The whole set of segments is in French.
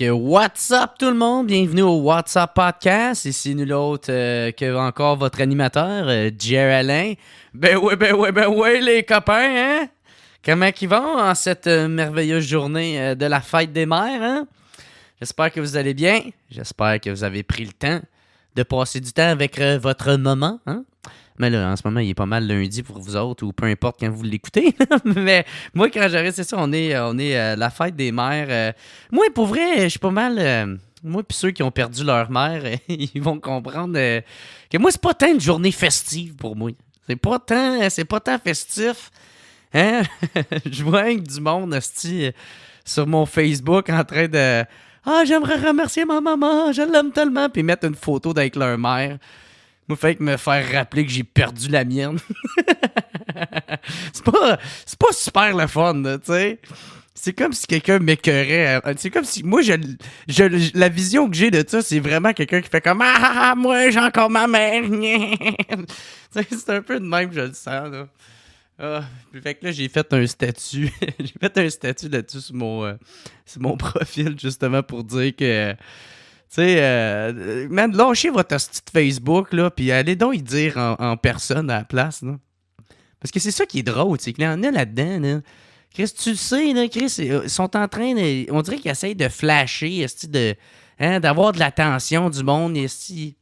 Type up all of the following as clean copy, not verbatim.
What's up tout le monde? Bienvenue au What's Up Podcast. Ici nul autre que encore votre animateur, Jer Alain. Ben ouais les copains, hein? Comment ils vont en cette merveilleuse journée de la fête des mères, hein? J'espère que vous allez bien. J'espère que vous avez pris le temps de passer du temps avec votre maman, hein? Mais là, en ce moment, il est pas mal lundi pour vous autres, ou peu importe quand vous l'écoutez. Mais moi, quand j'arrête, c'est ça, on est la fête des mères. Moi, pour vrai, je suis pas mal. Moi, puis ceux qui ont perdu leur mère, ils vont comprendre que moi, c'est pas tant une journée festive pour moi. C'est pas tant festif. Hein? Je vois avec du monde hostie, sur mon Facebook en train de. Ah, j'aimerais remercier ma maman, je l'aime tellement, puis mettre une photo d'avec leur mère. Moi, fait que me faire rappeler que j'ai perdu la mienne. c'est pas super le fun, tu sais. C'est comme si quelqu'un m'écœurait. C'est comme si. Moi, la vision que j'ai de ça, c'est vraiment quelqu'un qui fait comme moi, j'ai encore ma mère. C'est un peu de même que je le sens, là. Fait que là, j'ai fait un statut. J'ai fait un statut là-dessus sur mon profil, justement, pour dire que. Tu sais, man, lâchez votre hostie de Facebook, là, puis allez donc y dire en personne à la place, là. Parce que c'est ça qui est drôle, c'est qu'il y en a là-dedans, là. Chris, tu le sais, là, Chris, ils sont en train de. On dirait qu'ils essayent de flasher, esti, d'avoir de l'attention du monde, esti,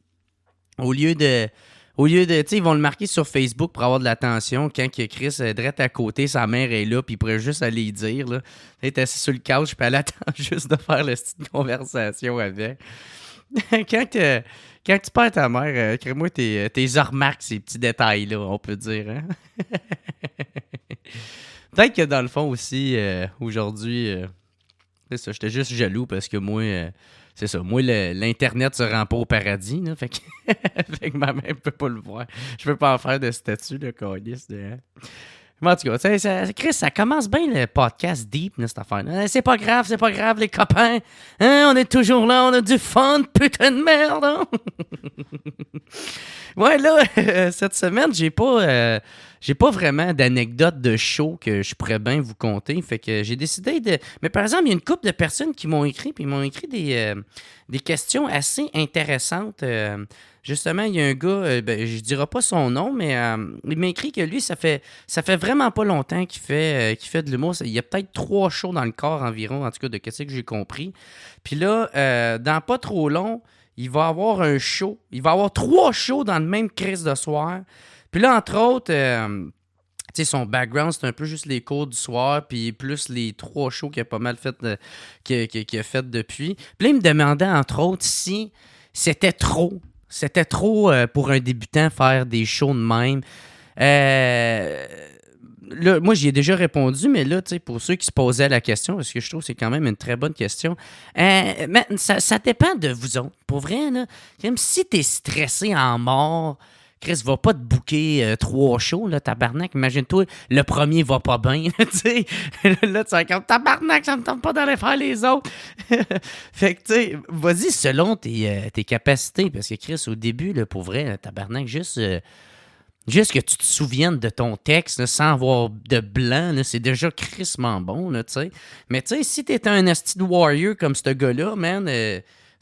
au lieu de. Au lieu de, tu sais, ils vont le marquer sur Facebook pour avoir de l'attention quand que Chris est direct à côté, sa mère est là, puis il pourrait juste aller y dire, là. Tu es assis sur le couch, puis elle attend juste de faire le style de conversation avec. Quand tu perds ta mère, crée-moi tes remarques, ces petits détails-là, on peut dire. Hein? Peut-être que dans le fond aussi, aujourd'hui, c'est ça, j'étais juste jaloux parce que moi, c'est ça, moi, l'Internet se rend pas au paradis, là, fait que, fait que ma mère peut pas le voir. Je peux pas en faire de statut, de calice. Hein. Mais en tout cas, Chris, ça commence bien le podcast deep, là, cette affaire. C'est pas grave, les copains. Hein, on est toujours là, on a du fun, putain de merde. Hein? Ouais, là, cette semaine, j'ai pas vraiment d'anecdotes de show que je pourrais bien vous conter. Fait que j'ai décidé de. Mais par exemple, il y a une couple de personnes qui m'ont écrit, puis ils m'ont écrit des questions assez intéressantes. Justement, il y a un gars, je dirai pas son nom, mais il m'a écrit que lui, ça fait vraiment pas longtemps qu'il fait de l'humour. Il y a peut-être 3 shows dans le corps environ, en tout cas, de ce que j'ai compris. Puis là, dans pas trop long, il va avoir un show. Il va avoir 3 shows dans le même crise de soir. Puis là, entre autres, tu sais, son background, c'est un peu juste les cours du soir, puis plus les 3 shows qu'il a pas mal fait, qu'il a fait depuis. Puis là, il me demandait, entre autres, si c'était trop. C'était trop pour un débutant faire des shows de même. Euh, Là, moi, j'y ai déjà répondu, mais là, tu sais, pour ceux qui se posaient la question, parce que je trouve que c'est quand même une très bonne question, mais ça dépend de vous autres. Pour vrai, là, même si t'es stressé en mort, Chris va pas te booker 3 shows, là, tabarnak. Imagine-toi, le premier va pas bien, tu sais. Là, tu vas comme, tabarnak, ça me tente pas d'aller faire les autres. Fait que, tu sais, vas-y selon tes capacités, parce que Chris, au début, là, pour vrai, là, tabarnak, juste que tu te souviennes de ton texte là, sans avoir de blanc, là, c'est déjà crissement bon, là, tu sais. Mais tu sais, si t'es un asti de warrior comme ce gars-là, man,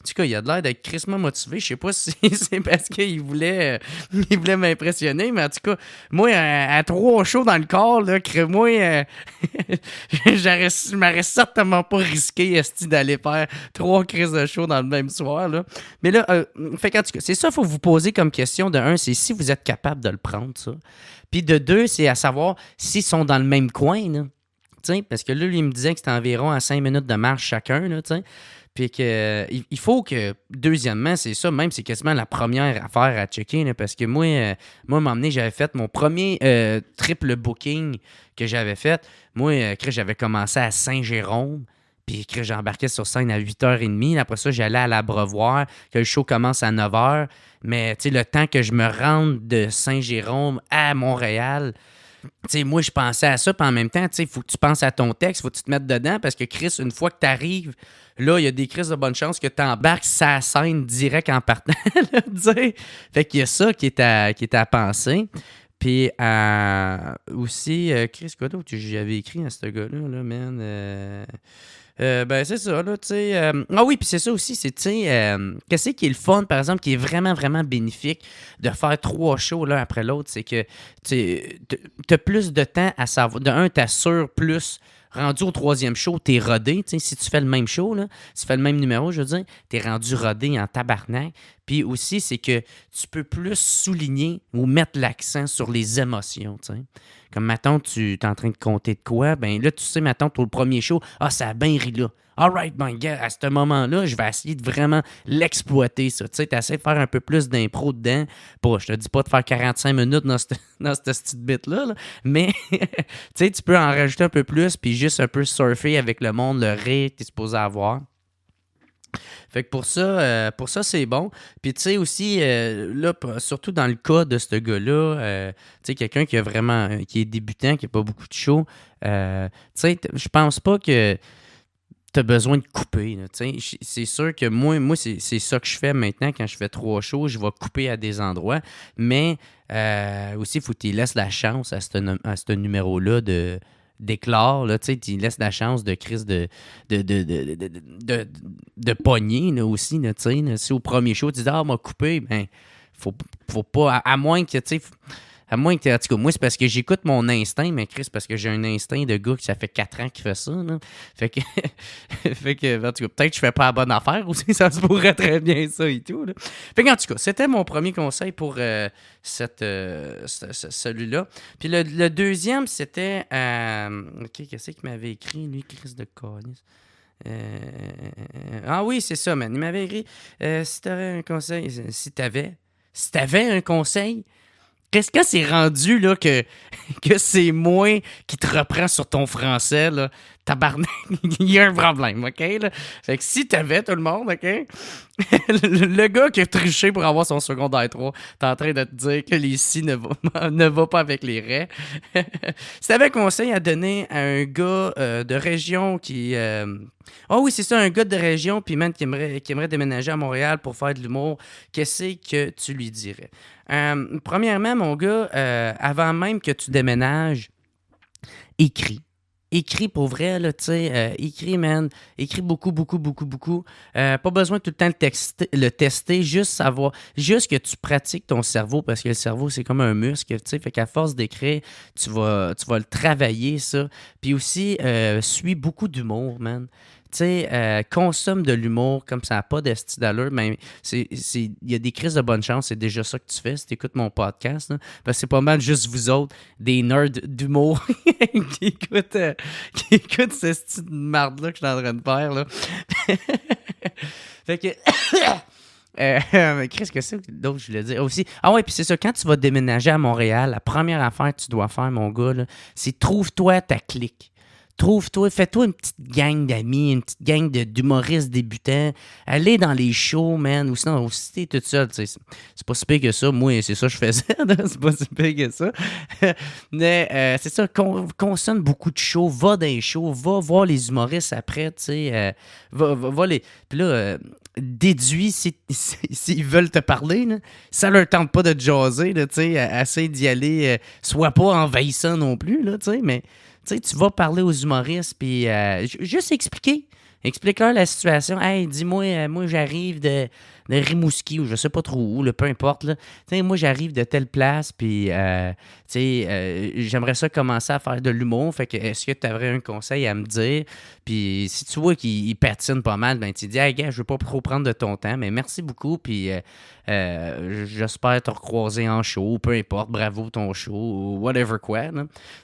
en tout cas, il a l'air d'être crissement motivé. Je sais pas si c'est parce qu'il voulait, il voulait m'impressionner, mais en tout cas, moi, à 3 shows dans le corps, là, crée-moi, je m'aurais certainement pas risqué esti, d'aller faire 3 crises de show dans le même soir, là. Mais là, fait qu'en tout cas, c'est ça qu'il faut vous poser comme question. De un, c'est si vous êtes capable de le prendre, ça. Puis de deux, c'est à savoir s'ils sont dans le même coin, là. T'sais, parce que là, lui, il me disait que c'était environ à 5 minutes de marche chacun, là, t'sais. Puis que, il faut que, deuxièmement, c'est ça, même c'est quasiment la première affaire à checker, là, parce que moi, m'emmener, j'avais fait mon premier triple booking que j'avais fait. Moi, j'avais commencé à Saint-Jérôme, puis j'ai embarqué sur scène à 8h30. Après ça, j'allais à l'Abreuvoir, que le show commence à 9h. Mais, tu sais, le temps que je me rende de Saint-Jérôme à Montréal, tu sais, moi, je pensais à ça, puis en même temps, tu sais, il faut que tu penses à ton texte, il faut que tu te mettes dedans, parce que Chris, une fois que tu arrives, là, il y a des crises de bonne chance que tu embarques sa scène direct en partant, là, tu sais. Fait qu'il y a ça qui est à penser. Puis aussi, Chris, quoi d'autre que j'avais écrit à ce gars-là, là, man? Ben, c'est ça, là, tu sais. Ah oui, puis c'est ça aussi, c'est, tu sais, qu'est-ce qui est le fun, par exemple, qui est vraiment, vraiment bénéfique de faire 3 shows l'un après l'autre, c'est que tu as plus de temps à savoir. De un, t'assures plus. Rendu au troisième show, t'es rodé. Tu sais, si tu fais le même show, là, si tu fais le même numéro, je veux dire, t'es rendu rodé en tabarnak. Puis aussi, c'est que tu peux plus souligner ou mettre l'accent sur les émotions, tu sais. Comme, mettons, tu es en train de compter de quoi, ben là, tu sais, mettons, pour le premier show, ah, ça a bien ri là. All right, ben, gars, à ce moment-là, je vais essayer de vraiment l'exploiter, ça. Tu sais, tu essaies de faire un peu plus d'impro dedans. Je te dis pas de faire 45 minutes dans cette petite bit-là, là, mais tu sais, tu peux en rajouter un peu plus, puis juste un peu surfer avec le monde, le rire que tu es supposé avoir. Fait que pour ça c'est bon. Puis tu sais aussi, là, surtout dans le cas de ce gars-là, tu sais, quelqu'un qui a vraiment, qui est débutant, qui n'a pas beaucoup de show, tu sais, je pense pas que tu as besoin de couper. Là, tu sais. C'est sûr que moi c'est ça que je fais maintenant quand je fais 3 shows, je vais couper à des endroits, mais aussi, il faut que tu laisses la chance à ce numéro-là d'éclore, là, tu sais, tu laisses la chance de crise de pogner, là, aussi, là, tu sais, là. Si au premier show, tu dis « Ah, m'a coupé », ben, faut pas, à moins que, tu sais, à moins que, en tout cas, moi, c'est parce que j'écoute mon instinct, mais Chris, parce que j'ai un instinct de gars qui ça fait 4 ans qu'il fait ça, là. Fait que, en tout cas, peut-être que je fais pas la bonne affaire aussi, ça se pourrait très bien ça et tout, là. Fait que, en tout cas, c'était mon premier conseil pour celui-là. Puis le deuxième, c'était, OK, qu'est-ce qu'il m'avait écrit, lui, Chris de Callis? Ah oui, c'est ça, man. Il m'avait écrit, si t'avais un conseil, si t'avais un conseil. Qu'est-ce que c'est rendu là que c'est moi qui te reprends sur ton français, là? Tabarnak, il y a un problème, OK? Là? Fait que si t'avais tout le monde, OK? Le gars qui a triché pour avoir son secondaire 3, t'es en train de te dire que les si ne va pas avec les raies. Si t'avais un conseil à donner à un gars de région qui... Ah oui, c'est ça, un gars de région, puis man, qui aimerait déménager à Montréal pour faire de l'humour, qu'est-ce que tu lui dirais? Premièrement, mon gars, avant même que tu déménages, écris. Écris pour vrai, là, tu sais. Écris, man. Écris beaucoup, beaucoup, beaucoup, beaucoup. Pas besoin tout le temps de le tester, juste savoir, juste que tu pratiques ton cerveau, parce que le cerveau, c'est comme un muscle, tu sais. Fait qu'à force d'écrire, tu vas le travailler, ça. Puis aussi, suis beaucoup d'humour, man. Tu sais, consomme de l'humour comme ça n'a pas d'esti d'allure, mais il y a des crises de bonne chance, c'est déjà ça que tu fais si tu écoutes mon podcast, là, parce que c'est pas mal juste vous autres, des nerds d'humour qui écoutent ce style de marde-là que je suis en train de faire, là. Fait que... Qu'est-ce que c'est d'autre je voulais dire aussi? Ah ouais, puis c'est ça, quand tu vas déménager à Montréal, la première affaire que tu dois faire, mon gars, là, c'est trouve-toi ta clique. Trouve-toi, fais-toi une petite gang d'amis, une petite gang d'humoristes débutants. Allez dans les shows, man. Ou sinon, si t'es toute seule, c'est pas si pire que ça. Moi, c'est ça que je faisais. C'est pas si pire que ça. Mais c'est ça, consomme beaucoup de shows. Va dans les shows. Va voir les humoristes après, tu sais. Va les... Puis là, déduis s'ils veulent te parler. Là. Ça leur tente pas de te jaser, tu sais. Essaye d'y aller. Sois pas envahissant non plus, là, tu sais, mais... Tu sais, tu vas parler aux humoristes, puis juste expliquer. Explique-leur la situation. Hey, dis-moi, moi j'arrive de Rimouski ou je sais pas trop où, là, peu importe. Tu sais, moi j'arrive de telle place, puis tu sais, j'aimerais ça commencer à faire de l'humour. Fait que est-ce que tu aurais un conseil à me dire? Puis si tu vois qu'il patine pas mal, ben tu dis, hey gars, je veux pas trop prendre de ton temps, mais merci beaucoup, puis j'espère te recroiser en show, peu importe, bravo ton show, ou whatever quoi. Tu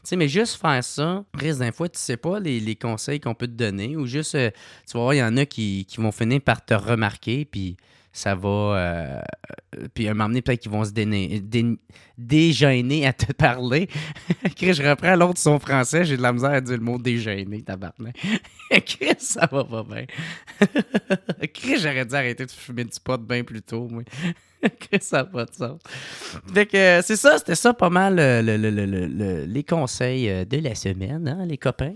sais, mais juste faire ça, risque d'un fois, tu sais pas les conseils qu'on peut te donner, ou juste, tu vas voir, il y en a qui vont finir par te remarquer, puis ça va... puis à un moment donné, peut-être qu'ils vont se dégêner à te parler. Chris, je reprends l'autre son français, j'ai de la misère à dire le mot dégêner, tabarnak. Chris, ça va pas bien. Chris, j'aurais dû arrêter de fumer du pot bien plus tôt, moi. Chris, ça n'a pas de sens. Fait que c'est ça, c'était ça pas mal les conseils de la semaine, hein, les copains.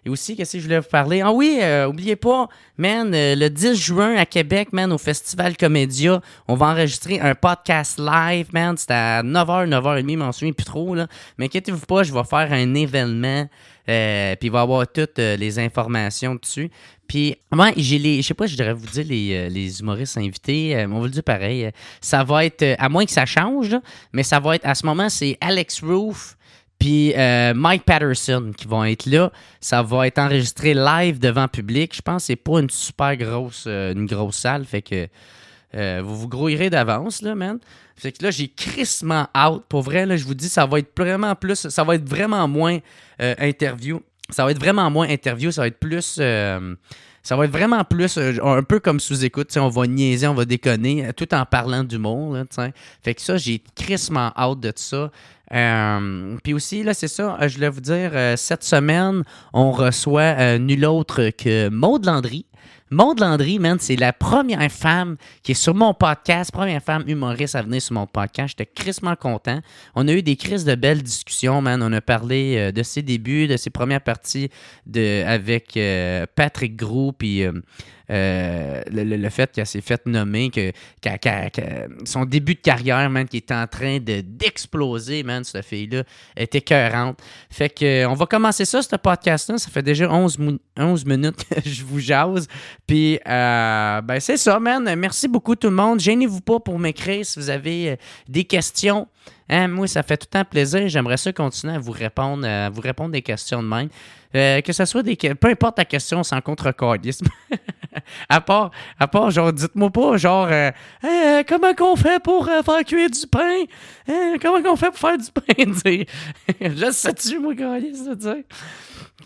Et aussi, qu'est-ce que je voulais vous parler? Ah oui, oubliez pas, man, le 10 juin à Québec, man, au Festival Comédia, on va enregistrer un podcast live, man. C'est à 9h, 9h30, je m'en souviens plus trop, là. Mais inquiétez-vous pas, je vais faire un événement, puis il va y avoir toutes les informations dessus. Puis, moi, je sais pas, je devrais vous dire les humoristes invités, on va le dire pareil. Ça va être, à moins que ça change, là, mais ça va être, à ce moment, c'est Alex Roof, puis Mike Patterson qui vont être là. Ça va être enregistré live devant public. Je pense que c'est pas une super grosse, une grosse salle. Fait que vous vous grouillerez d'avance, là, man. Fait que là, j'ai crissement out. Pour vrai, là, je vous dis, ça va être vraiment plus... Ça va être vraiment moins interview. Ça va être vraiment moins interview. Ça va être plus... ça va être vraiment plus un peu comme sous-écoute. On va niaiser, on va déconner, tout en parlant d'humour. Là, t'sais. Fait que ça, j'ai crissement out de ça. Puis aussi, là, c'est ça, je voulais vous dire, cette semaine, on reçoit nul autre que Maud Landry. Maud Landry, man, c'est la première femme qui est sur mon podcast, première femme humoriste à venir sur mon podcast. J'étais crissement content. On a eu des crises de belles discussions, man. On a parlé de ses débuts, de ses premières parties avec Patrick Gros, puis le fait qu'elle s'est fait nommer, que son début de carrière, man, qui est en train d'exploser, man, cette fille-là, est écœurante. Fait que on va commencer ça, ce podcast-là. Ça fait déjà 11 minutes que je vous jase. Puis, ben c'est ça, man. Merci beaucoup tout le monde. Gênez-vous pas pour m'écrire si vous avez des questions. Hein, moi, ça fait tout le temps plaisir. J'aimerais ça continuer à vous répondre des questions de même. Que ce soit peu importe la question, sans contrecordisme. à part, genre, dites-moi pas, genre, hey, comment qu'on fait pour faire cuire du pain? Comment qu'on fait pour faire du pain? Je sais-tu, moi, cordiste, tu sais.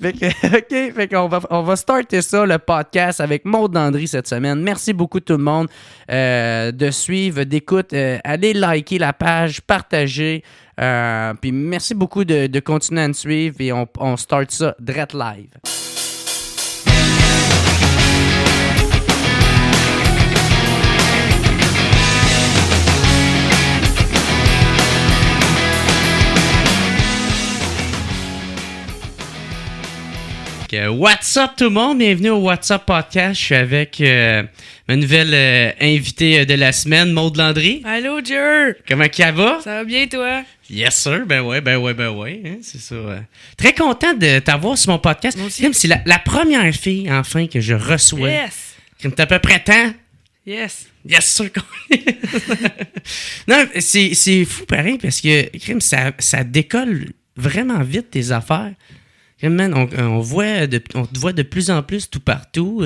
Fait que, OK, fait qu'on on va starter ça, le podcast, avec Maud Landry cette semaine. Merci beaucoup tout le monde de suivre, d'écoute. Allez liker la page, partager. Puis merci beaucoup de continuer à nous suivre et on start ça direct live. What's up tout le monde? Bienvenue au What's Up Podcast. Je suis avec ma nouvelle invitée de la semaine, Maud Landry. Allô, Jer! Comment ça va? Ça va bien, toi? Yes, sir. Ben ouais. Hein, c'est ça. Très content de t'avoir sur mon podcast. Moi aussi. C'est la première fille, enfin, que je reçois. Yes! T'as à peu près temps? Yes! Yes, sir. Non, c'est fou pareil, parce que ça décolle vraiment vite tes affaires. Man, on te voit de plus en plus tout partout.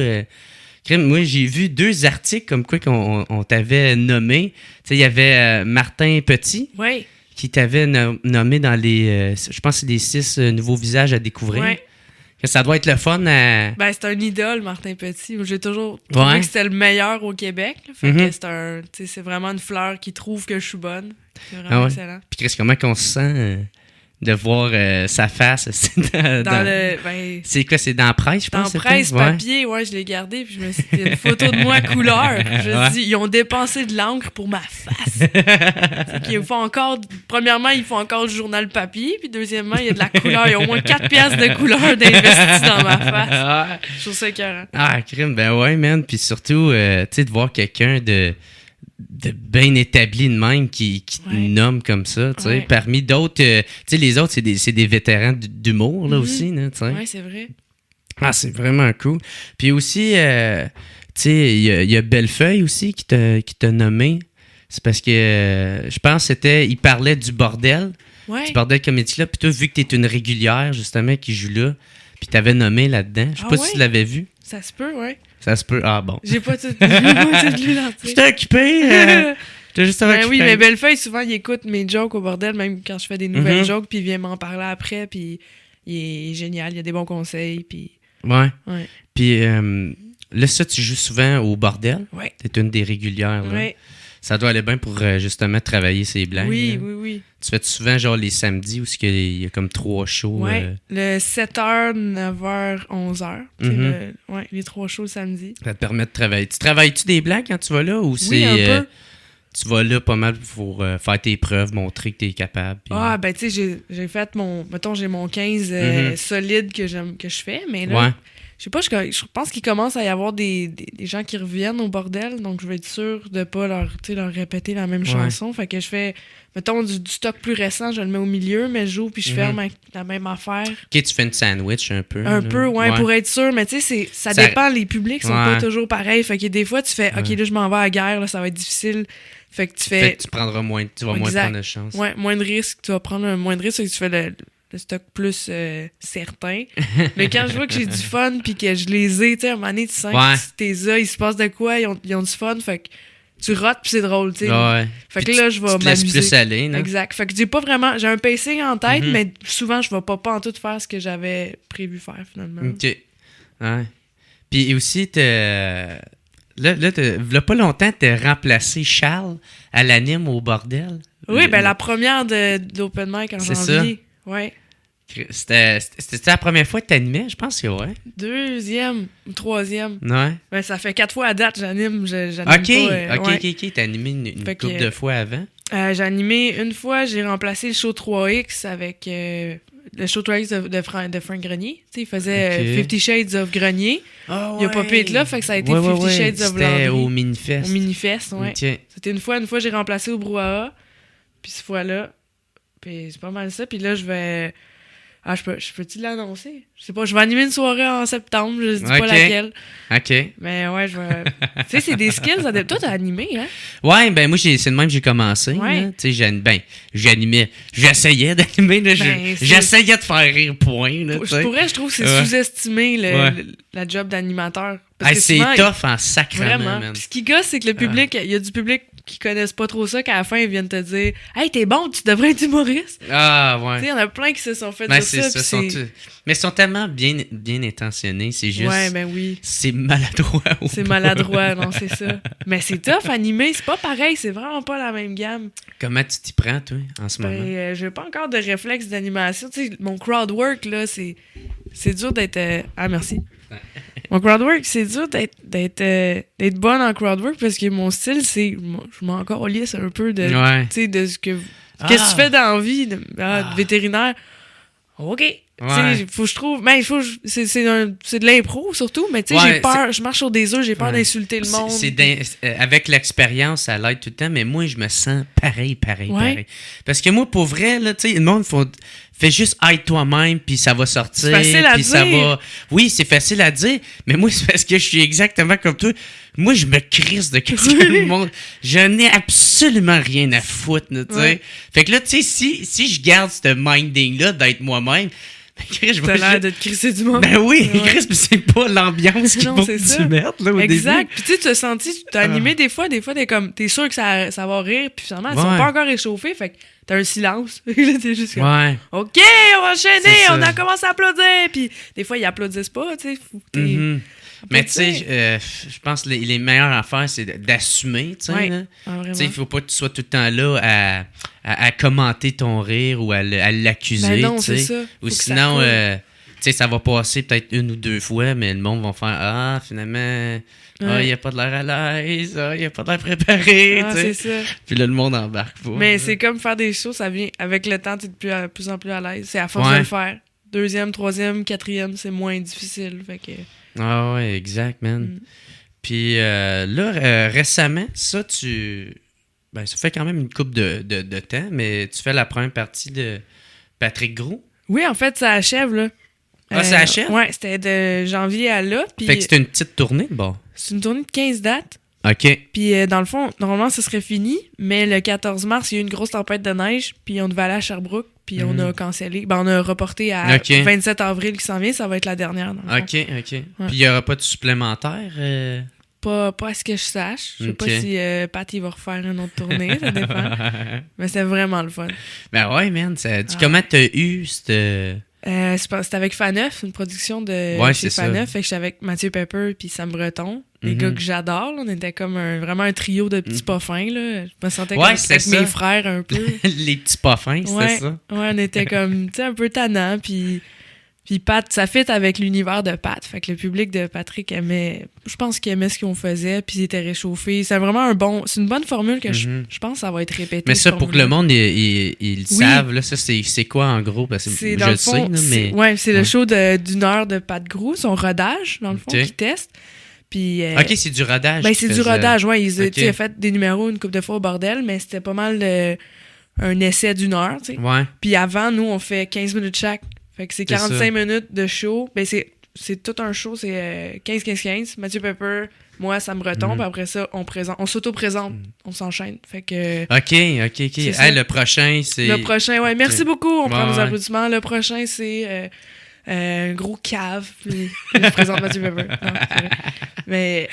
Moi, j'ai vu 2 articles comme quoi qu'on t'avait nommé. Il y avait Martin Petit qui t'avait nommé dans les... je pense que c'est les 6 nouveaux visages à découvrir. Ouais. Que ça doit être le fun à... Ben, c'est un idole, Martin Petit. J'ai toujours trouvé que c'était le meilleur au Québec. Là. Fait que c'est vraiment une fleur qui trouve que je suis bonne. C'est vraiment excellent. Puis comment qu'on se sent... de voir sa face. C'est quoi, c'est dans la presse, je pense? Dans la presse, papier, je l'ai gardé, puis il y a une photo de moi couleur. Je dis, ils ont dépensé de l'encre pour ma face. Premièrement, ils font encore le journal papier, puis deuxièmement, il y a de la couleur. Il y a au moins 4 piastres de couleur d'investi dans ma face. Je trouve ça écœurant. Ah, crime, ben ouais, man. Puis surtout, tu sais, de voir quelqu'un de bien établi de même qui te nomme comme ça, tu sais, parmi d'autres, tu sais, les autres, c'est des vétérans d'humour, là, aussi, tu sais. Oui, c'est vrai. Ah, c'est vraiment cool. Puis aussi, tu sais, il y a Bellefeuille aussi qui t'a nommé. C'est parce que, je pense que il parlait du bordel, du Bordel Comedy Club, puis toi, vu que t'es une régulière, justement, qui joue là, puis t'avais nommé là-dedans, je sais pas si tu l'avais vu. Ça se peut, ouais. Ça se peut. Ah bon. J'ai pas tout lu l'entier. J'étais occupé. J'étais juste occupé. Oui, mais Bellefeuille, souvent, il écoute mes jokes au bordel, même quand je fais des nouvelles jokes, puis il vient m'en parler après, puis il est génial, il a des bons conseils, puis... Ouais. Puis là, ça, tu joues souvent au bordel. Ouais. T'es une des régulières, là. Ouais. Ça doit aller bien pour justement travailler ses blagues. Oui. Tu fais souvent genre les samedis où il y a comme 3 shows? Oui, le 7h, 9h, 11h. Les 3 shows le samedi. Ça te permet de travailler. Tu travailles-tu des blagues quand tu vas là? Ou oui, un peu. tu vas là pas mal pour faire tes preuves, montrer que t'es capable. Puis... Ah, ben, tu sais, j'ai fait mettons, j'ai mon 15 solide que je fais, mais là, je sais pas, je pense qu'il commence à y avoir des gens qui reviennent au bordel, donc je vais être sûr de pas leur répéter la même chanson. Fait que je fais, mettons, du stock plus récent, je le mets au milieu, mais je joue puis je ferme la même affaire. Ok, tu fais une sandwich un peu. Un peu, pour être sûr, mais tu sais, ça dépend, les publics sont pas toujours pareils. Fait que des fois, tu fais, ok, là, je m'en vais à la guerre, là, ça va être difficile. Fait que tu fais. Tu prendras moins, tu vas moins prendre de chance. Ouais, moins de risques, tu vas prendre moins de risques, et tu fais le stock plus certain. Mais quand je vois que j'ai du fun puis que je les ai, tu sais, à un moment donné, tu sens que tes il se passe de quoi, ils ont du fun, fait que tu rotes puis c'est drôle, tu sais. Fait que là, je vais m'amuser. Tu te laisses plus aller, non? Exact. Fait que j'ai pas vraiment... J'ai un pacing en tête, mais souvent, je vais pas en tout faire ce que j'avais prévu faire, finalement. OK. Ouais. Puis aussi, Là, pas longtemps, t'as remplacé Charles à l'anime au bordel. Oui, la première de l'Open Mic en janvier. Ouais. C'était la première fois que t'animais, je pense que ouais. Deuxième ou troisième. Ouais. Ben, ça fait 4 fois à date, j'anime. OK. T'as animé une couple de fois avant. J'ai animé une fois, j'ai remplacé le show 3X avec le show 3X de Frank Grenier. Tu sais, il faisait 50 Shades of Grenier. Oh, il a pas pu être là, fait que ça a été 50 Shades of Landry. C'était au Minifest. Au Minifest, ouais. Okay. C'était une fois, j'ai remplacé au Brouhaha. Puis cette fois-là, puis c'est pas mal ça. Puis là, je vais... Ah, je peux-tu l'annoncer? Je sais pas, je vais animer une soirée en septembre, je dis pas laquelle. OK. Mais ouais, je vais... tu sais, c'est des skills. Toi, t'as animé, hein? Ouais, ben moi, c'est de même que j'ai commencé. Ouais. Tu sais, j'animais. J'essayais d'animer. J'essayais de faire rire, point. Là, je trouve que c'est sous-estimé, la job d'animateur. C'est tough en sacrement, vraiment. Man. Puis ce qui gosse, c'est que le public, il y a du public qui connaissent pas trop ça, qu'à la fin, ils viennent te dire « Hey, t'es bon, tu devrais être humoriste! » Ah, ouais. Tu sais, il y en a plein qui se sont fait dire ça. Mais ils sont tellement bien intentionnés, c'est juste... Ouais, ben oui. C'est maladroit. C'est maladroit, non, c'est ça. Mais c'est tough, animé, c'est pas pareil, c'est vraiment pas la même gamme. Comment tu t'y prends, toi, en ce moment? J'ai pas encore de réflexe d'animation. Tu sais, mon crowd work, là, c'est dur d'être... Ah, merci. Mon crowdwork, c'est dur d'être bonne en crowdwork parce que mon style, c'est... Je m'en calisse un peu de, de ce que... Qu'est-ce que tu fais dans la vie de vétérinaire? OK. Faut que je trouve... c'est de l'impro, surtout, mais tu sais, j'ai peur. Je marche sur des œufs, j'ai peur d'insulter le monde. Avec l'expérience, ça l'aide tout le temps, mais moi, je me sens pareil. Parce que moi, pour vrai, là, tu sais, le monde fait juste être toi-même, puis ça va sortir. C'est facile à dire. Oui, c'est facile à dire, mais moi, c'est parce que je suis exactement comme toi. Moi, je me crisse de qu'est-ce que le monde... Je n'ai absolument rien à foutre, tu sais. Fait que là, tu sais, si je garde ce minding-là d'être moi-même, t'as l'air de te crisser du monde. Ben oui, Chris, mais c'est pas l'ambiance qu'il faut que tu mettes là, au début. Exact. Puis tu t'as senti, tu t'as animé des fois, t'es sûr que ça va rire, puis finalement, ils sont pas encore échauffés, fait que t'as un silence. Là, t'es juste comme, OK, on va enchaîner, on a commencé à applaudir. Puis des fois, ils applaudissent pas, tu sais. Mais tu sais, je pense que les meilleures affaires, c'est d'assumer, tu sais. Tu sais, il faut pas que tu sois tout le temps là à commenter ton rire ou à l'accuser, ben non, tu sais. c'est ça. Ou sinon, tu sais, ça va passer peut-être 1 ou 2 fois, mais le monde va faire « Ah, finalement, il n'y a pas de l'air à l'aise, il n'y a pas de l'air préparé. » c'est ça. Puis là, le monde embarque pas. Mais c'est comme faire des shows, ça vient avec le temps, tu es de plus en plus à l'aise. C'est à force de le faire. 2e, 3e, 4e, c'est moins difficile, fait que... Ah ouais, exact, man. Puis là, récemment, ça fait quand même une couple de temps, mais tu fais la première partie de Patrick Gros. Oui, en fait, ça achève, là. Ça achève? Ouais, c'était de janvier à là. Puis, fait que c'était une petite tournée, bon. C'est une tournée de 15 dates. OK. Puis dans le fond, normalement, ça serait fini, mais le 14 mars, il y a eu une grosse tempête de neige, puis on devait aller à Sherbrooke, puis on a cancellé. Ben, on a reporté à 27 avril qui s'en vient, ça va être la dernière. OK. Ouais. Puis il n'y aura pas de supplémentaire? Pas à ce que je sache. Je sais pas si Pat il va refaire une autre tournée, ça dépend. Mais c'est vraiment le fun. Ben ouais, man. Comment t'as eu cette... c'était avec Faneuf, une production de chez Faneuf. Fait que j'étais avec Mathieu Pepper puis Sam Breton. Des gars que j'adore. Là. On était comme vraiment un trio de petits pas fins. Là. Je me sentais comme avec mes frères un peu. Les petits pas fins, c'était ça? Ouais, on était comme un peu tannants. Puis Puis Pat, ça fit avec l'univers de Pat. Fait que le public de Patrick aimait... Je pense qu'il aimait ce qu'on faisait, puis il était réchauffé. C'est vraiment c'est une bonne formule que je pense que ça va être répété. Mais ça, pour que le monde, ils savent, là, ça, c'est quoi en gros? Parce que c'est, je le sais, là, mais... Ouais, c'est le show d'une heure de Pat Grou, son rodage, dans le fond, qu'il teste. Puis, OK, c'est du rodage. Ben, c'est du rodage, ouais. Il a fait des numéros une couple de fois au bordel, mais c'était pas mal un essai d'une heure, tu sais. Ouais. Puis avant, nous, on fait 15 minutes chaque. Fait que c'est 45 minutes de show. Ben, c'est tout un show, c'est 15-15-15. Mathieu Pepper, moi, Sam Breton. Puis après ça, on s'auto-présente. On s'enchaîne. Fait que... OK. Hey, le prochain, c'est... Le prochain, ouais. Merci beaucoup. On prend nos applaudissements. Le prochain, c'est... un gros cave, puis je présente Mathieu Pepper. Non, c'est vrai. Mais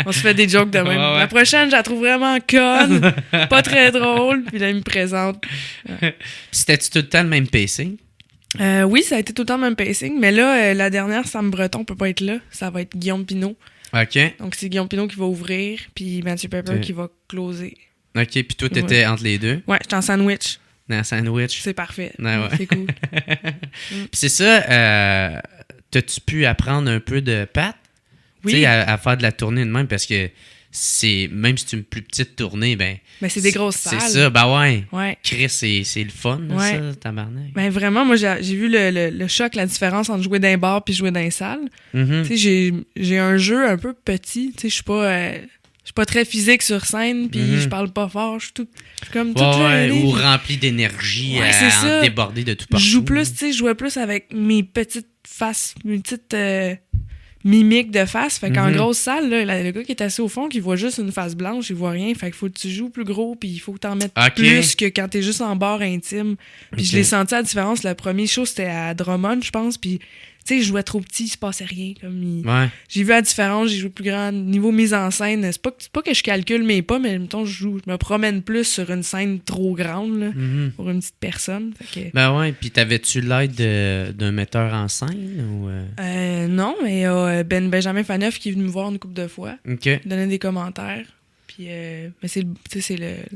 on se fait des jokes de même. Ouais. La prochaine, je la trouve vraiment conne, pas très drôle, puis là, il me présente. C'était-tu tout le temps le même pacing? Oui, ça a été tout le temps le même pacing, mais là, la dernière, Sam Breton peut pas être là. Ça va être Guillaume Pinot. OK. Donc, c'est Guillaume Pinot qui va ouvrir, puis Mathieu Pepper qui va closer. OK, puis toi, t'étais entre les deux? Ouais, j'étais en sandwich. Dans un sandwich? C'est parfait. Ouais. C'est cool. Puis c'est ça, t'as-tu pu apprendre un peu de Pat? Oui. Tu sais, à faire de la tournée de même, parce que même si c'est une plus petite tournée, ben c'est des grosses salles. C'est ça, ben ouais. Ouais. Chris, c'est le fun, ouais. Ça, tabarnak. Ben vraiment, moi, j'ai vu le choc, la différence entre jouer dans un bar puis jouer dans une salle. Mm-hmm. Tu sais, j'ai un jeu un peu petit. Tu sais, je suis pas très physique sur scène, puis je parle pas fort. Je suis comme toute ou rempli d'énergie à déborder de tout partout. Je joue plus, tu sais, je jouais plus avec mes petites faces, mes petites mimiques de face. Fait qu'en grosse salle, là, le gars qui est assis au fond, qui voit juste une face blanche, il voit rien. Fait qu'il faut que tu joues plus gros, puis il faut que t'en mettes plus que quand t'es juste en bar intime. Puis je l'ai senti la différence. Le premier show, c'était à Drummond, je pense, puis tu sais, je jouais trop petit, il se passait rien. J'ai vu la différence, j'ai joué plus grand. Niveau mise en scène, c'est pas que je calcule mes pas, mais mettons, je me promène plus sur une scène trop grande là, pour une petite personne. Ben ouais, puis t'avais-tu l'aide d'un metteur en scène? Ou non, mais il y a Benjamin Faneuf qui est venu me voir une couple de fois. OK. Il donnait des commentaires. Puis, mais c'est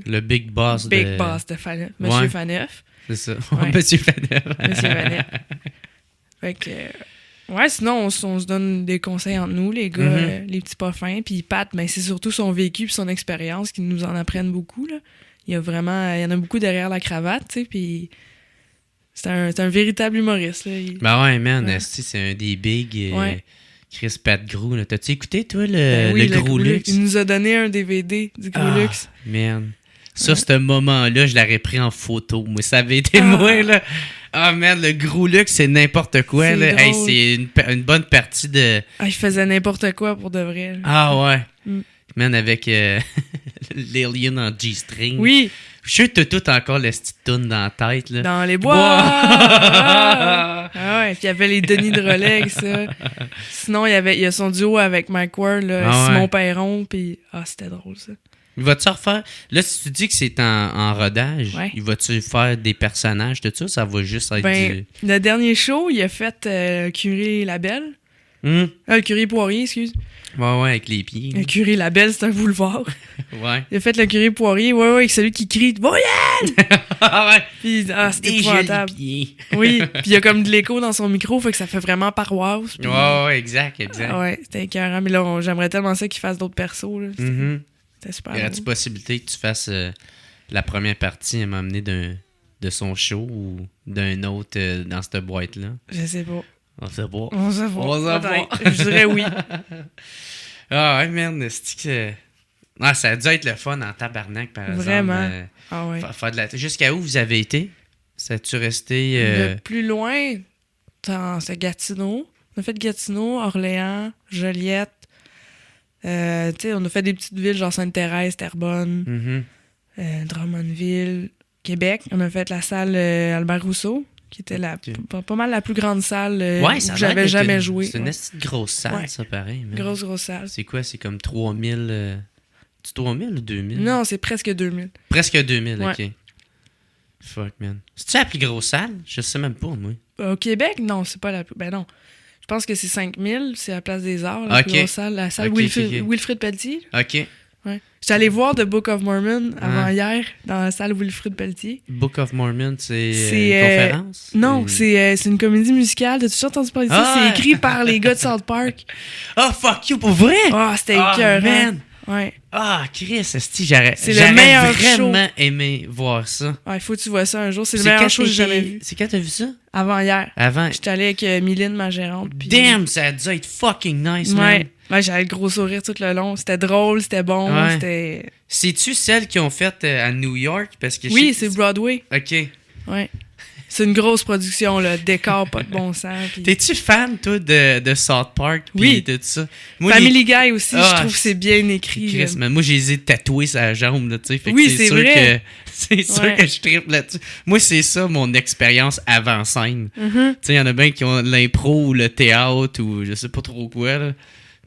le big boss boss de Faneuf. Monsieur Faneuf. C'est ça. Ouais. Monsieur Faneuf. Monsieur Faneuf. Fait que... Ouais, sinon, on se donne des conseils entre nous, les gars, les petits pas fins. Puis Pat, ben, c'est surtout son vécu puis son expérience qui nous en apprennent beaucoup, là. Il y en a beaucoup derrière la cravate, tu sais, puis c'est un véritable humoriste, là. Ben ouais, man, c'est un des big... Chris Pat Grou, là. T'as-tu écouté, toi, le Gros Luxe? Il nous a donné un DVD du Gros Luxe. Man. Ça, ce moment-là, je l'aurais pris en photo. Moi, ça avait été moi, là. Ah, merde, le Gros Luxe, c'est n'importe quoi, c'est là. Drôle. Hey, c'est une bonne partie de... Ah, il faisait n'importe quoi pour de vrai. Là. Ah, ouais. Man, avec l'Alien en G-string. Oui. Je suis sûr que t'as tout encore le petit toune dans la tête, là. Dans les bois! Ah ouais, puis il y avait les Denis de Relais, ça. Sinon, il y a son duo avec Mike Ward, là, Simon Perron, puis... Ah, c'était drôle, ça. Il va-tu refaire... Là, si tu dis que c'est en rodage, il va-tu faire des personnages, tout ça? Ça va juste être Le dernier show, il a fait Curie Labelle. Le Curie Poirier, excuse. Ouais, avec les pieds. Le Curie Labelle, c'est un boulevard. Ouais. Il a fait le Curie Poirier, avec celui qui crie « Voyelle! » Puis, c'était épouvantable. Oui, puis il y a comme de l'écho dans son micro, fait que ça fait vraiment paroisse. Puis... Ouais, exact. Ouais, c'était écœurant. Mais là, j'aimerais tellement ça qu'il fasse d'autres persos, là. C'était super. Y aurait-tu possibilité que tu fasses la première partie à m'amener de son show ou d'un autre dans cette boîte-là? Je sais pas. On sait pas. Je dirais oui. Ah ouais, merde, c'est que... ça a dû être le fun en tabarnak, par exemple. Vraiment. Ah ouais. Faire de la... Jusqu'à où vous avez été? Ça a-tu resté... Le plus loin, c'est Gatineau. On a fait Gatineau, Orléans, Joliette. On a fait des petites villes genre Sainte-Thérèse, Terrebonne, Drummondville, Québec. On a fait la salle Albert Rousseau, qui était pas mal la plus grande salle où j'avais jamais joué. C'est une grosse salle, ça, pareil. Man. Grosse salle. C'est quoi? C'est comme 3000... C'est 3000 ou 2000? Non, c'est presque 2000. Presque 2000, OK. Fuck, man. C'est-tu la plus grosse salle? Je sais même pas, moi. Au Québec, non, c'est pas la plus... Ben non. Je pense que c'est 5000, c'est à la Place des Arts, la plus grosse salle. La salle Wilfrid Pelletier. OK. Ouais. J'étais allé voir The Book of Mormon avant hier, dans la salle Wilfrid Pelletier. Book of Mormon, c'est une conférence? Non, c'est une comédie musicale. T'as-tu déjà entendu parler de ça? C'est écrit par les gars de South Park. Oh, fuck you, pour vrai? Ah, c'était écœurant. Man. Ouais. Ah, Chris, c'est le meilleur vraiment aimé voir ça. Il faut que tu vois ça un jour. C'est le meilleur show que j'ai jamais vu. C'est quand t'as vu ça? Avant hier. Avant. J'étais allé avec Mylène, ma gérante. Pis... Damn, ça a dû être fucking nice, man. Ouais, j'avais le gros sourire tout le long. C'était drôle, c'était bon. Ouais. C'était... C'est-tu celle qu'ils ont faite à New York? Parce que oui, c'est Broadway. OK. Ouais. C'est une grosse production, là. Décor, pas de bon sens. Pis... T'es-tu fan, toi, de South Park? Oui. De tout ça? Moi, Family Guy aussi, je trouve que c'est bien écrit. Chris, man, moi, j'ai les ai tatoués sur la jambe, là, tu sais. Oui, c'est vrai. C'est sûr que je tripe là-dessus. Moi, c'est ça, mon expérience avant-scène. Mm-hmm. Tu sais, il y en a bien qui ont l'impro ou le théâtre ou je sais pas trop quoi, là.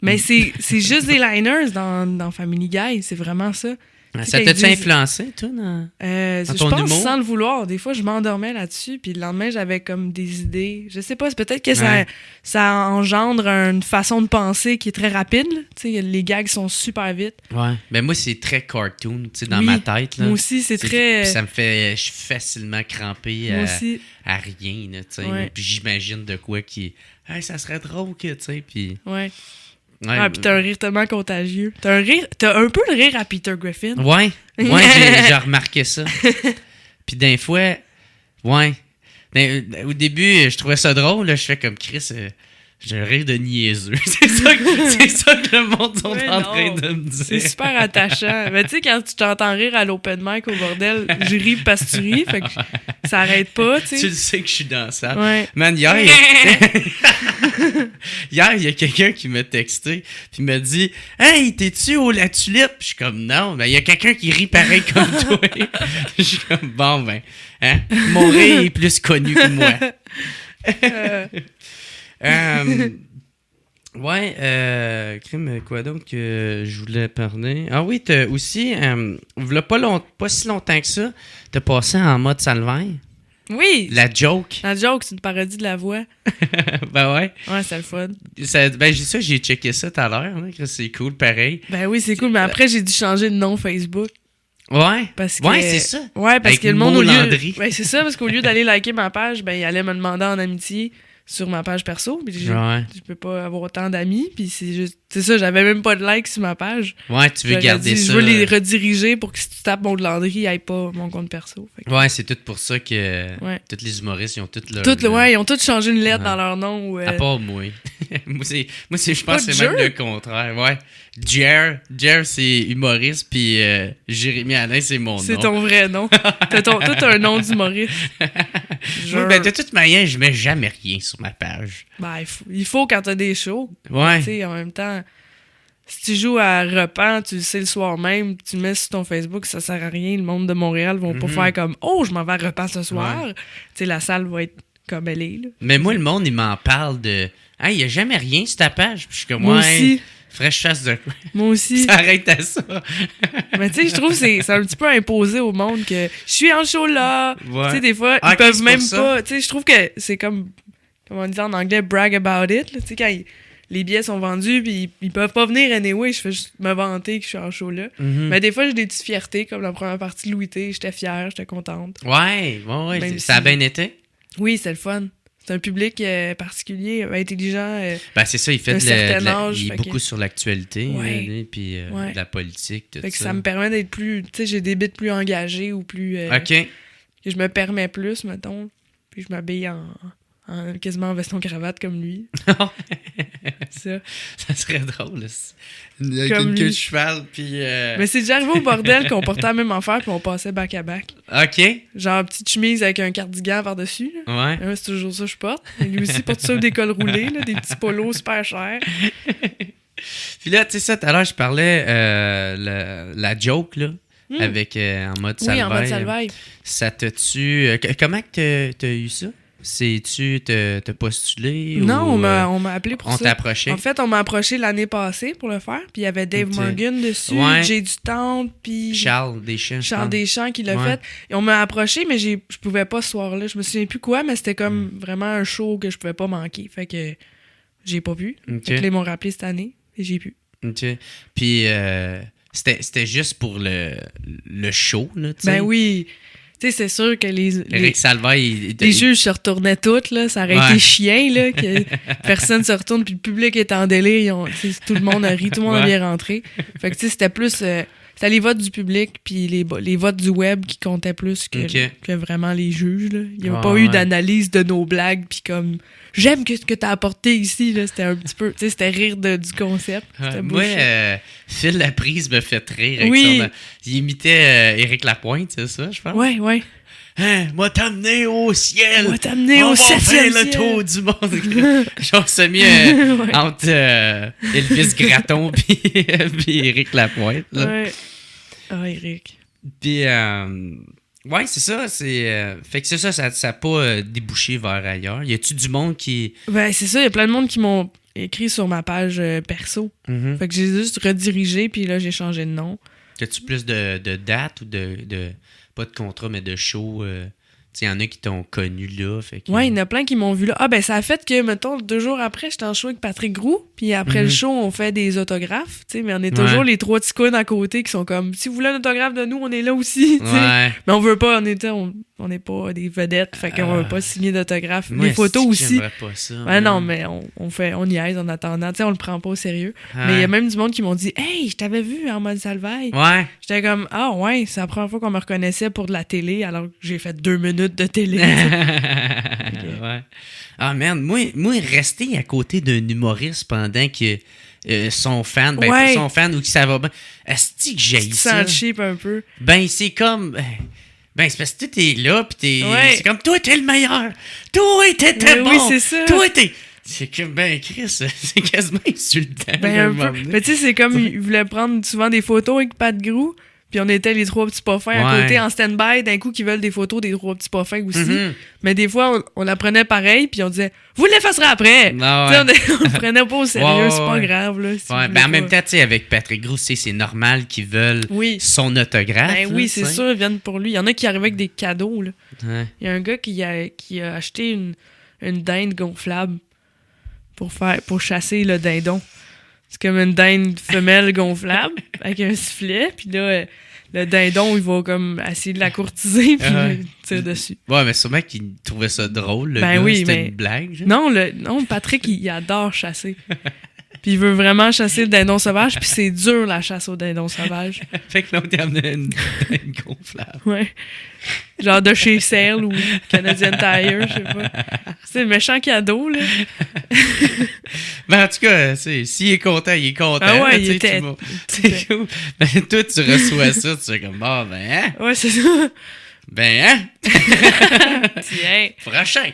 Mais c'est juste des liners dans Family Guy, c'est vraiment ça. Ça t'a-tu influencé, toi, dans je ton pense humour? sans le vouloir. Des fois, je m'endormais là-dessus, puis le lendemain, j'avais comme des idées. Je sais pas, c'est peut-être que ça engendre une façon de penser qui est très rapide. Tu sais, les gags sont super vite. Ouais. Ben moi, c'est très cartoon, tu sais, dans ma tête. Là. Moi aussi, c'est très... Ça me fait... Je suis facilement crampé à rien, là, tu sais. Ouais. Puis j'imagine de quoi qui... Hey, ça serait drôle que, tu sais, puis... Ouais. Ouais, puis t'as un rire tellement contagieux. T'as un peu le rire à Peter Griffin. Ouais, j'ai remarqué ça. Puis d'un fois, au début, je trouvais ça drôle. Là, je fais comme Chris, j'ai un rire de niaiseux. c'est ça que le monde est en train de me dire. C'est super attachant. Mais tu sais, quand tu t'entends rire à l'open mic au bordel, je ris parce que tu ris. Fait que ça arrête pas, tu sais. Tu le sais que je suis dans ça. Ouais. Man, hier, il y a quelqu'un qui m'a texté puis m'a dit « Hey, t'es-tu au La Tulipe? » Je suis comme « Non, mais il y a quelqu'un qui rit pareil comme toi. » Je suis comme « Bon, ben, hein, mon rire est plus connu que moi. » crime, quoi donc que je voulais parler? Ah oui, t'as aussi, v'là pas si longtemps que ça, t'as passé en mode Salvaire. Oui! La joke. La joke, c'est une parodie de la voix. Ben ouais. Ouais, c'est le fun. J'ai checké ça tout à l'heure, hein, que c'est cool, pareil. Ben oui, c'est cool, mais après, j'ai dû changer de nom Facebook. Ouais. Parce que, c'est ça. Ouais, parce avec que le monde, Landry. Ben, c'est ça, parce qu'au lieu d'aller liker ma page, ben, il allait me demander en amitié sur ma page perso. Puis je peux pas avoir autant d'amis. Puis c'est ça, j'avais même pas de likes sur ma page. Ouais, tu veux garder ça. Je veux les rediriger pour que si tu tapes mon Landry, il n'y ait pas mon compte perso. Ouais, c'est tout pour ça que tous les humoristes, ils ont toutes leur... ils ont tous changé une lettre dans leur nom. À part moi. moi, je pense que c'est même le contraire. Ouais. Jer, c'est humoriste, puis Jérémy Alain, c'est mon nom. C'est ton vrai nom. T'as un nom d'humoriste. Ben, de toute manière, je mets jamais rien sur ma page. Ben, il faut quand t'as des shows. Ouais. Tu sais, en même temps, si tu joues à Repan, tu le sais le soir même, tu le mets sur ton Facebook, ça sert à rien. Le monde de Montréal vont pas faire comme « Oh, je m'en vais à Repan ce soir. » Tu sais, la salle va être comme elle est. Là. Mais moi, le monde, il m'en parle de « Hey, il y a jamais rien sur ta page. » Puis je suis comme « Moi aussi. Fraîche chasse de quoi? » Moi aussi. Ça arrête à ça. Mais tu sais, je trouve que c'est un petit peu imposé au monde que je suis en show là. Ouais. Tu sais, des fois, ils peuvent même pas. Tu sais, je trouve que c'est comme on dit en anglais, brag about it. Tu sais, quand les billets sont vendus, puis ils peuvent pas venir anyway, je fais juste me vanter que je suis en show là. Mm-hmm. Mais des fois, j'ai des petites fiertés, comme la première partie de Louis T. J'étais fière, j'étais contente. Ouais. Ça a bien été? Oui, c'est le fun. C'est un public particulier, intelligent. Ben c'est ça, il fait un certain âge, il est beaucoup sur l'actualité, puis ouais. de la politique, tout fait que ça. Ça me permet d'être plus, tu sais, j'ai des bits plus engagés ou plus... OK. Que je me permets plus, mettons. Puis je m'habille quasiment en veston-cravate comme lui. Ça serait drôle, avec comme une queue de lui. cheval, puis... Mais c'est déjà arrivé au bordel qu'on portait la même affaire, puis on passait back-à-back. OK. Genre petite chemise avec un cardigan par-dessus. Là. Ouais. C'est toujours ça que je porte. Et lui aussi porte ça des cols roulés, là, des petits polos super chers. Puis là, tu sais ça, tout à l'heure, je parlais la joke, là, avec en mode salvaire. Oui, en mode salvaire. Ça t'a-tu... comment que t'as eu ça? C'est-tu t'as postulé? Non, ou, on m'a appelé pour ça. On t'a approché? En fait, on m'a approché l'année passée pour le faire. Puis il y avait Dave Morgan dessus, Jay du Temple, puis... Charles Deschamps qui l'a fait. Et on m'a approché, mais je pouvais pas ce soir-là. Je me souviens plus quoi, mais c'était comme vraiment un show que je pouvais pas manquer. Fait que j'ai pas pu. Fait que là, ils m'ont rappelé cette année et j'ai pu. OK. Puis C'était juste pour le show, là, tu sais. Ben oui. Tu sais, c'est sûr que Éric Salvaille... les juges se retournaient toutes, là. Ça aurait été chien, là, que personne se retourne, puis le public est en délire. Tout le monde a ri, tout le monde a bien rentré. Fait que, tu sais, c'était plus... c'était les votes du public, puis les votes du web qui comptaient plus que vraiment les juges, là. Il n'y a pas eu d'analyse de nos blagues, puis comme... J'aime ce que t'as apporté ici, là. C'était un petit peu... Tu sais, c'était rire du concept. Moi, Phil Laprise me fait rire avec son... Il imitait Éric Lapointe, c'est ça, je pense? Ouais. Hein, moi t'amener au ciel! Moi t'amener au 7e ciel! On va faire le tour du monde! Genre, s'est mis entre Elvis Gratton puis Éric Lapointe, là. Ouais. Ah, Éric. Puis... ouais, c'est ça. Fait que c'est ça n'a pas débouché vers ailleurs. Y a-tu du monde qui... Ben, c'est ça. Il y a plein de monde qui m'ont écrit sur ma page perso. Mm-hmm. Fait que j'ai juste redirigé, puis là, j'ai changé de nom. As-tu plus de dates ou de pas de contrat, mais de show? Il y en a qui t'ont connu là. Fait que... Ouais, il y en a plein qui m'ont vu là. Ah, ben, ça a fait que, mettons, 2 jours après, j'étais en show avec Patrick Groux. Puis après le show, on fait des autographes. Tu sais, mais on est toujours les 3 petits coudes à côté qui sont comme, si vous voulez un autographe de nous, on est là aussi. Ouais. Mais on veut pas, on n'est pas des vedettes. Fait qu'on veut pas signer d'autographe. Les photos aussi. Pas ça, ouais, non, mais on niaise en attendant. Tu sais, on le prend pas au sérieux. Ouais. Mais il y a même du monde qui m'ont dit, hey, je t'avais vu en mode Salvaille. Ouais. J'étais comme, ah ouais, c'est la première fois qu'on me reconnaissait pour de la télé, alors que j'ai fait 2 minutes de télé. Okay. Ouais. Ah, man, moi, rester à côté d'un humoriste pendant que son fan, pas son fan ou que ça va bien, est-ce que j'ai ça? Tu sens cheap un peu. Ben, c'est comme... Ben, c'est parce que t'es là, pis c'est comme, toi, t'es le meilleur! Toi, t'étais bon! Oui, c'est ça! Toi, t'es... C'est que, ben, Chris, c'est quasiment insultant. Ben, un peu. Mais tu sais, c'est comme, il voulait prendre souvent des photos avec Pat Groux. Puis on était les 3 petits pas fins à côté en stand-by, d'un coup qui veulent des photos des 3 petits pas fins aussi. Mm-hmm. Mais des fois, on la prenait pareil, puis on disait « Vous l'effacerez après! Ah ouais. » On le prenait pas au sérieux, c'est pas grave. Là, si ben en même temps, tu sais, avec Patrick Groux, c'est normal qu'ils veulent son autographe. Ben oui, c'est sûr, ils viennent pour lui. Il y en a qui arrivent avec des cadeaux. Là. Ouais. Il y a un gars qui a acheté une dinde gonflable pour chasser le dindon. C'est comme une dinde femelle gonflable avec un sifflet, puis là, le dindon, il va comme essayer de la courtiser, puis il tire dessus. Ouais, mais sûrement qu'il trouvait ça drôle, le gars, c'était une blague. Genre. Non, Patrick, il adore chasser. Puis il veut vraiment chasser le dindon sauvage, puis c'est dur la chasse au dindon sauvage. Fait que l'autre, il amenait une dinde gonflable. Ouais. Genre de chez Sale ou Canadian Tire, je sais pas. C'est un méchant cadeau, là. Ben, en tout cas, s'il est content, il est content. Ah ouais, il était... C'est cool. Ben, toi, tu reçois ça, tu es comme, ben, hein? Ouais, c'est ça. Ben, hein? Tiens. Prochain.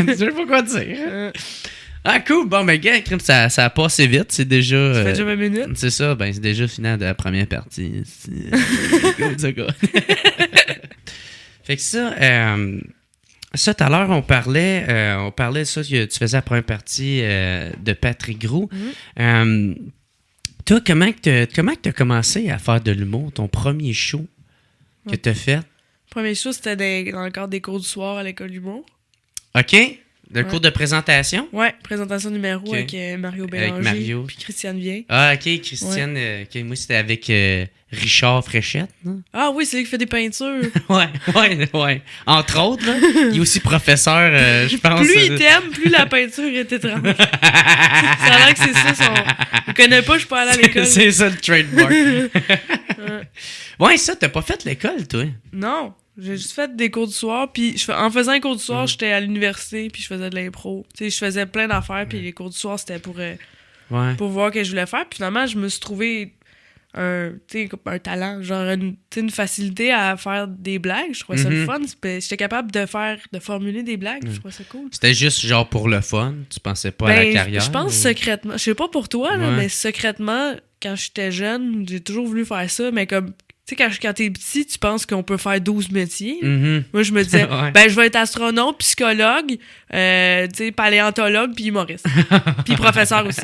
Tu sais pas quoi dire. Ah, cool. Bon, ben, gars, ça a passé vite. C'est déjà... Ça fait déjà 20 minutes. C'est ça. Ben, c'est déjà final de la première partie. C'est cool. Fait que ça... Ça, tout à l'heure, on parlait de ça que tu faisais la première partie de Patrick Groux. Mm-hmm. Toi, comment t'as commencé à faire de l'humour, ton premier show que t'as fait? Le premier show, c'était dans le cadre des cours du soir à l'école d'humour. OK. Le cours de présentation? Ouais, présentation numéro avec Mario Bélanger puis Christiane Vien. Ah, OK, Christiane. Moi, c'était avec Richard Fréchette. Non? Ah oui, c'est lui qui fait des peintures. ouais. Entre autres, là, il est aussi professeur, je pense. Plus il t'aime, plus la peinture est étrange. Ça a l'air que c'est ça. Je connais pas, je suis pas allé à l'école. C'est ça le trademark. Ouais, ça, t'as pas fait l'école, toi? Non. J'ai juste fait des cours du soir, puis en faisant les cours du soir, j'étais à l'université, puis je faisais de l'impro. Tu sais, je faisais plein d'affaires, puis les cours du soir, c'était pour voir ce que je voulais faire. Puis finalement, je me suis trouvé un talent, genre une facilité à faire des blagues. Je trouvais ça le fun. J'étais capable de formuler des blagues, je trouvais ça cool. C'était juste genre pour le fun? Tu pensais pas à la carrière? Je pense secrètement, je sais pas pour toi, là, mais secrètement, quand j'étais jeune, j'ai toujours voulu faire ça, mais comme... Tu sais, quand t'es petit, tu penses qu'on peut faire 12 métiers. Mm-hmm. Moi, je me disais, je vais être astronaute, psychologue, paléontologue, puis humoriste. Puis professeur aussi.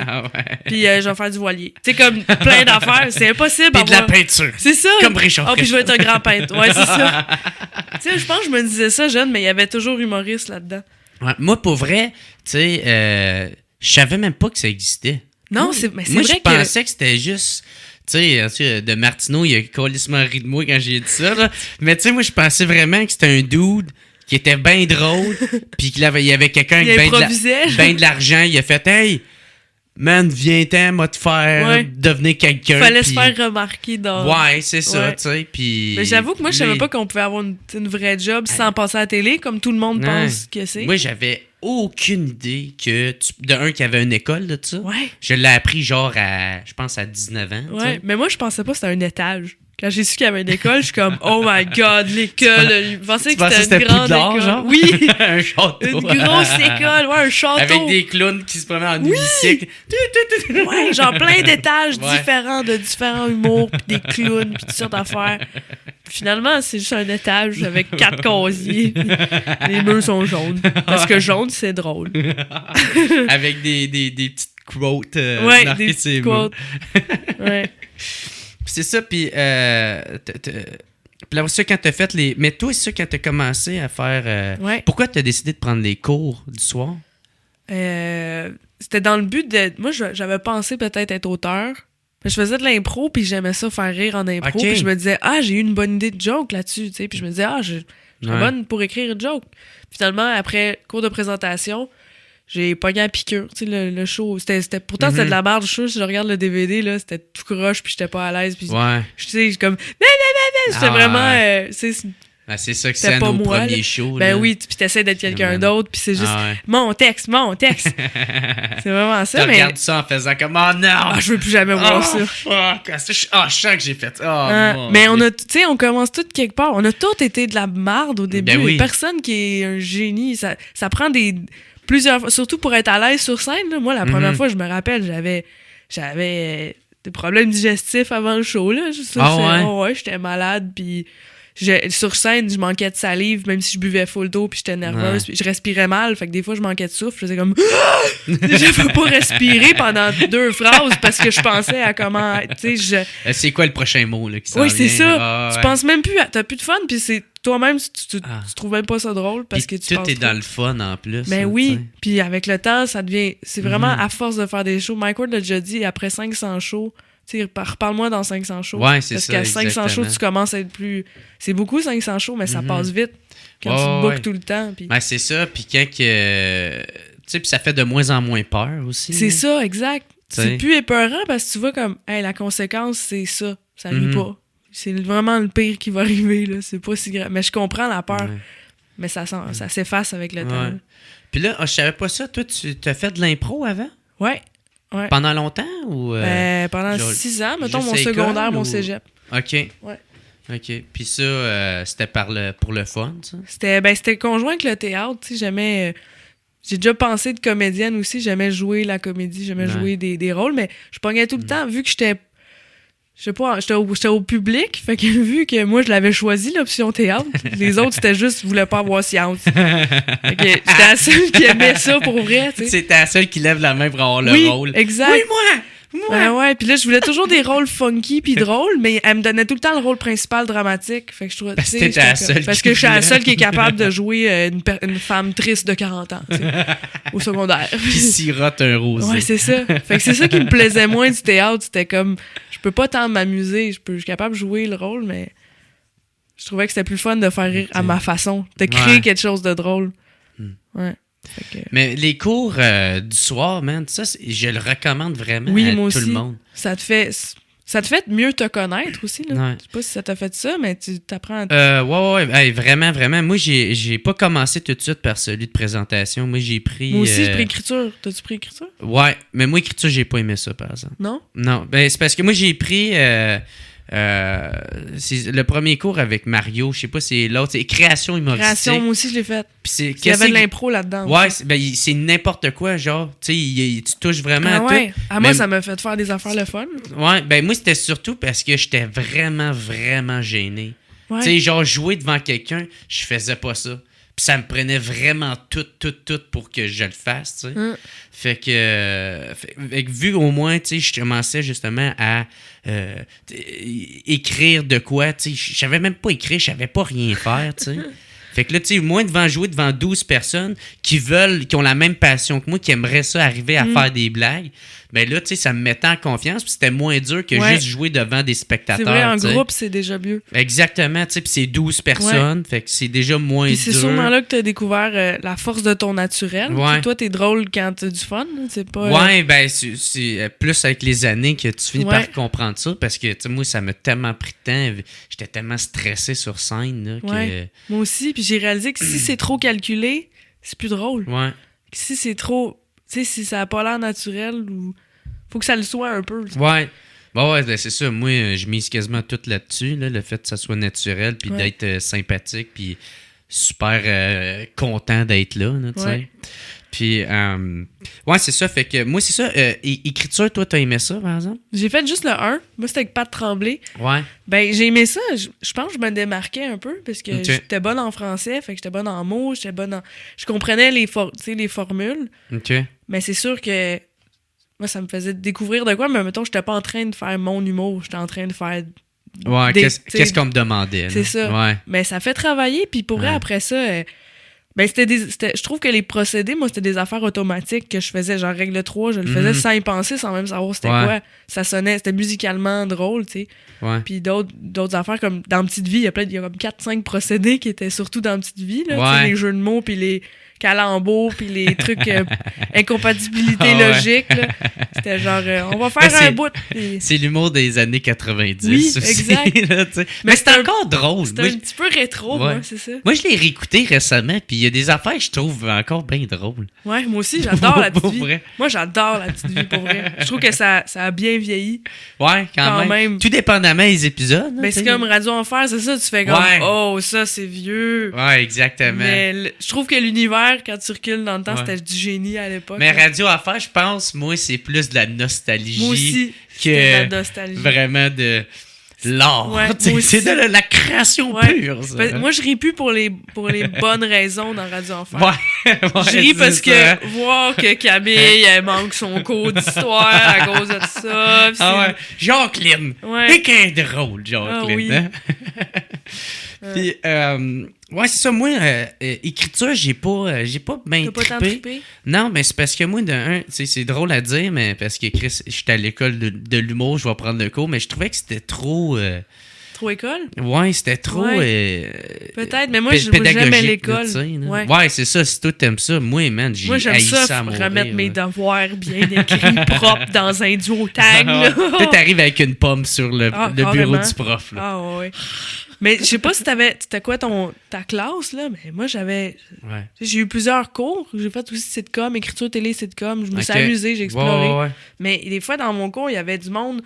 Puis je vais faire du voilier. Tu sais, comme plein d'affaires. C'est impossible. Puis de la peinture. C'est ça. Comme Richard. Puis je vais être un grand peintre. Ouais, c'est ça. Tu sais, je pense que je me disais ça jeune, mais il y avait toujours humoriste là-dedans. Ouais, moi, pour vrai, tu sais, je savais même pas que ça existait. Non, c'est vrai que... Moi, je pensais que c'était juste... Tu sais, de Martineau, il a colissement ri de moi quand j'ai dit ça, là. Mais tu sais, moi, je pensais vraiment que c'était un dude qui était bien drôle, puis il y avait quelqu'un avec ben de l'argent. Il a fait « Hey, man, viens-t'en, moi te faire devenir quelqu'un. » Fallait se faire remarquer dans... Ouais, c'est ça, tu sais, puis... Mais j'avoue que moi, je savais pas qu'on pouvait avoir une vraie job sans passer à la télé, comme tout le monde pense que c'est. Moi, j'avais aucune idée que... De un, qu'il y avait une école de ça. Ouais. Je l'ai appris genre à... Je pense à 19 ans. Ouais, mais moi, je pensais pas que c'était un étage. Quand j'ai su qu'il y avait une école, je suis comme, oh my god, l'école. Je pensais que c'était une grande école. Genre? Oui. Un château. Une grosse école, ouais, un château. Avec des clowns qui se promènent en hémicycle. Ouais, genre plein d'étages différents, de différents humours, puis des clowns, puis toutes sortes d'affaires. Puis finalement, c'est juste un étage avec 4 casiers. Les murs sont jaunes. Parce que jaune, c'est drôle. Avec des petites quotes marquées des petites quotes. Ouais. C'est ça, puis là, ça, quand t'as fait les... Mais toi, c'est ça, quand t'as commencé à faire... Pourquoi t'as décidé de prendre les cours du soir? C'était dans le but de... Moi, j'avais pensé peut-être être auteur. Je faisais de l'impro, puis j'aimais ça faire rire en impro. Puis je me disais, j'ai eu une bonne idée de joke là-dessus, tu sais. Puis je me disais, je suis bonne pour écrire une joke. Finalement, après cours de présentation... J'ai pogné à piqûre, tu sais, le show. Pourtant, c'était de la merde, le show. Si je regarde le DVD, là, c'était tout croche, puis j'étais pas à l'aise. Puis, tu sais, comme... C'était vraiment... c'est ça que c'est nos premiers shows. Ben oui, puis t'essaies d'être quelqu'un d'autre, puis c'est juste mon texte. C'est vraiment ça. Tu regardes ça en faisant comme, oh non! Je veux plus jamais voir ça. Fuck! Je sens que j'ai fait. Mais on commence tous quelque part. On a tous été de la merde au début. Ben oui. Personne qui est un génie. Ça prend plusieurs fois, surtout pour être à l'aise sur scène. Là. Moi, la première fois, je me rappelle, j'avais des problèmes digestifs avant le show. Là. J'étais malade, puis sur scène, je manquais de salive, même si je buvais full d'eau, puis j'étais nerveuse, puis je respirais mal, fait que des fois, je manquais de souffle, je faisais comme... Je peux pas respirer pendant 2 phrases, parce que je pensais à comment... C'est quoi le prochain mot là, qui s'en Oui, vient? c'est ça. Tu penses même plus, t'as plus de fun, puis c'est toi-même, tu trouves même pas ça drôle, parce que tu penses... Tout est dans le fun, en plus. Mais oui, puis avec le temps, ça devient... C'est vraiment à force de faire des shows. Mike Ward l'a déjà dit, après 500 shows... Reparle-moi dans 500 shows. Ouais, c'est ça. Parce qu'à 500 shows, tu commences à être plus... C'est beaucoup 500 shows, mais ça passe vite quand tu te bookes tout le temps. Pis... Ben, c'est ça, puis quand que... Tu sais, puis ça fait de moins en moins peur aussi. C'est ça, exact. C'est plus épeurant parce que tu vois comme, la conséquence, c'est ça. Ça arrive pas. C'est vraiment le pire qui va arriver, là. C'est pas si grave. Mais je comprends la peur. Mais ça s'efface avec le temps. Puis là, je savais pas ça. Toi, tu as fait de l'impro avant? Ouais. Pendant longtemps ou... pendant 6 ans, mettons, mon secondaire, mon cégep. OK. Ouais. OK. Puis ça, c'était pour le fun, ça? C'était conjoint avec le théâtre. Tu sais, j'aimais... j'ai déjà pensé de comédienne aussi. J'aimais jouer la comédie. J'aimais jouer des rôles. Mais je pognais tout le temps, vu que j'étais... Je sais pas, j'étais au public, fait que vu que moi, je l'avais choisi, l'option théâtre, les autres, c'était juste, voulaient pas avoir science. Fait que j'étais la seule qui aimait ça pour vrai, tu sais. C'était la seule qui lève la main pour avoir le rôle. Exact. Oui, moi! Ouais, puis là, je voulais toujours des rôles funky puis drôles, mais elle me donnait tout le temps le rôle principal dramatique. Fait que je trouvais, parce que t'étais la seule parce que je suis la seule qui est capable de jouer une femme triste de 40 ans, au secondaire. Qui sirote un rosé. Ouais, c'est ça. Fait que c'est ça qui me plaisait moins du théâtre. C'était comme, je peux pas tant m'amuser. Je suis capable de jouer le rôle, mais je trouvais que c'était plus fun de faire rire à ma façon, de créer quelque chose de drôle. Ouais. Mais les cours du soir, man, ça, je le recommande vraiment à tout le monde. Ça te fait mieux te connaître aussi. Là. Ouais. Je sais pas si ça t'a fait ça, mais tu t'apprends à... Ouais. Hey, vraiment, vraiment. Moi, j'ai pas commencé tout de suite par celui de présentation. Moi, j'ai pris... Moi aussi, j'ai pris écriture. T'as-tu pris écriture? Ouais, mais moi, écriture, j'ai pas aimé ça, par exemple. Non? Non, ben c'est parce que moi, j'ai pris... c'est le premier cours avec Mario, je sais pas, c'est l'autre, c'est création humoristique. Création, moi aussi je l'ai fait. Il y avait de l'impro là-dedans. Ouais, c'est n'importe quoi, genre, tu sais, tu touches vraiment à tout. Moi, ça m'a fait faire des affaires le fun. Ouais, ben moi, c'était surtout parce que j'étais vraiment, vraiment gêné. Ouais. Tu sais, genre, jouer devant quelqu'un, je faisais pas ça. Puis ça me prenait vraiment tout pour que je le fasse, tu sais. Fait que vu au moins, tu sais, je commençais justement à écrire de quoi, tu sais. Je savais même pas écrire, je savais pas rien faire, tu sais. Fait que là, tu sais, moi, jouer devant 12 personnes qui ont la même passion que moi, qui aimeraient ça arriver à faire des blagues, ben là, tu sais, ça me mettait en confiance, puis c'était moins dur que juste jouer devant des spectateurs. C'est vrai, en t'sais. groupe, c'est déjà mieux. Exactement, tu sais, puis c'est 12 personnes, fait que c'est déjà moins dur. Puis c'est sûrement là que t'as découvert la force de ton naturel. Ouais. Toi, t'es drôle quand t'as du fun, c'est pas... Ouais, ben, c'est plus avec les années que tu finis par comprendre ça, parce que, tu sais, moi, ça m'a tellement pris de temps, j'étais tellement stressé sur scène, là, que... Moi aussi, puis j'ai réalisé que si c'est trop calculé, c'est plus drôle. Ouais. Si c'est trop... Tu sais, si ça a pas l'air naturel, ou... faut que ça le soit un peu. Ouais. Bon, ouais, ben c'est ça. Moi, je mise quasiment tout là-dessus, là, le fait que ça soit naturel, puis d'être sympathique, puis super content d'être là, tu sais. Puis, ouais, c'est ça. Fait que moi, c'est ça. Écriture, toi, t'as aimé ça, par exemple? J'ai fait juste le 1. Moi, c'était avec Pat Tremblay. Ouais. Ben, j'ai aimé ça. Je pense que je me démarquais un peu parce que j'étais bonne en français. Fait que j'étais bonne en mots. J'étais bonne en... Je comprenais les formules. OK. Mais c'est sûr que moi, ça me faisait découvrir de quoi. Mais mettons, j'étais pas en train de faire mon humour. J'étais en train de faire... Ouais, qu'est-ce qu'on me demandait? C'est ça. Ouais. Mais ça fait travailler. Puis pour vrai, après ça... ben, je trouve que les procédés, moi, c'était des affaires automatiques que je faisais. Genre, règle 3, je le faisais sans y penser, sans même savoir c'était quoi. Ça sonnait, c'était musicalement drôle, tu sais. Ouais. Puis d'autres affaires, comme dans Petite Vie, il y a comme 4-5 procédés qui étaient surtout dans Petite Vie, là. Tu sais, les jeux de mots, puis les calembours, puis les trucs incompatibilité logique, là. C'était genre, on va faire un bout. Pis... C'est l'humour des années 90 oui, aussi. exact. Là, mais c'est encore drôle. C'est un petit peu rétro, moi, c'est ça. Moi, je l'ai réécouté récemment, puis il y a des affaires que je trouve encore bien drôles. Ouais, moi aussi, j'adore La Petite Vie. Moi, j'adore La Petite Vie, pour vrai. Je trouve que ça a bien vieilli. Ouais, quand même. Tout dépendamment des épisodes. Ben, c'est comme Radio Enfer, c'est ça, tu fais comme, oh, ça, c'est vieux. Ouais, exactement. Mais je trouve que l'univers, quand tu recules dans le temps, c'était du génie à l'époque. Mais Radio Enfer, je pense, moi, c'est plus de la nostalgie. Moi aussi, que de la nostalgie. Vraiment de l'art. Ouais, c'est de la création pure, ça. Ben, moi, je ris plus pour les bonnes raisons dans Radio Enfer. Je ris parce que voir que Camille, elle manque son cours d'histoire à cause de ça. Jacqueline. Et qu'elle est drôle, Jacqueline. Hein? Puis, ouais, c'est ça. Moi, écriture, j'ai pas bien trippé. T'as pas tant trippé? Non, mais c'est parce que moi, c'est drôle à dire, mais parce que Chris, j'étais à l'école de l'humour, je vais prendre le cours, mais je trouvais que c'était trop... Trop école? Ouais, c'était trop... peut-être, mais moi, j'aimais l'école. Ouais, c'est ça. Si toi, t'aimes ça, moi, man, j'ai haï ça à mourir. Remettre mes devoirs bien écrits, propres, dans un duotag. Toi, t'arrives avec une pomme sur le bureau du prof. Là. Ah, ouais. Mais je sais pas si c'était quoi ta classe, là, mais moi, j'ai eu plusieurs cours. J'ai fait aussi sitcom, écriture télé, sitcom. Je me suis amusée, j'ai exploré. Ouais. Mais des fois, dans mon cours, il y avait du monde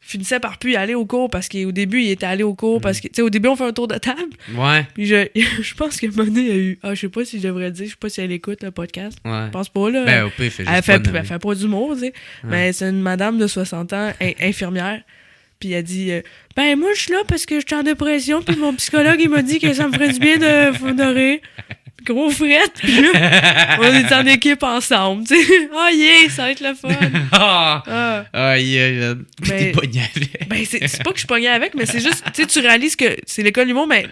finissait par plus aller au cours parce qu'au début, il était allé au cours parce que, tu sais, au début, on fait un tour de table. Ouais. Puis je pense que Monet a eu, je sais pas si je devrais dire, je sais pas si elle écoute le podcast. Ouais. Je pense pas, là. Ben, au pire, elle fait pas d'humour, tu sais. Ouais. Mais c'est une madame de 60 ans, infirmière. Puis elle dit, ben, moi, je suis là parce que je suis en dépression. Puis mon psychologue, il m'a dit que ça me ferait du bien de rire. Gros frette, puis là, on est en équipe ensemble, tu sais. Oh yeah, ça va être le fun. T'es pogné avec. Ben, c'est pas que je suis pogné avec, mais c'est juste, tu sais, tu réalises que c'est l'école du monde, mais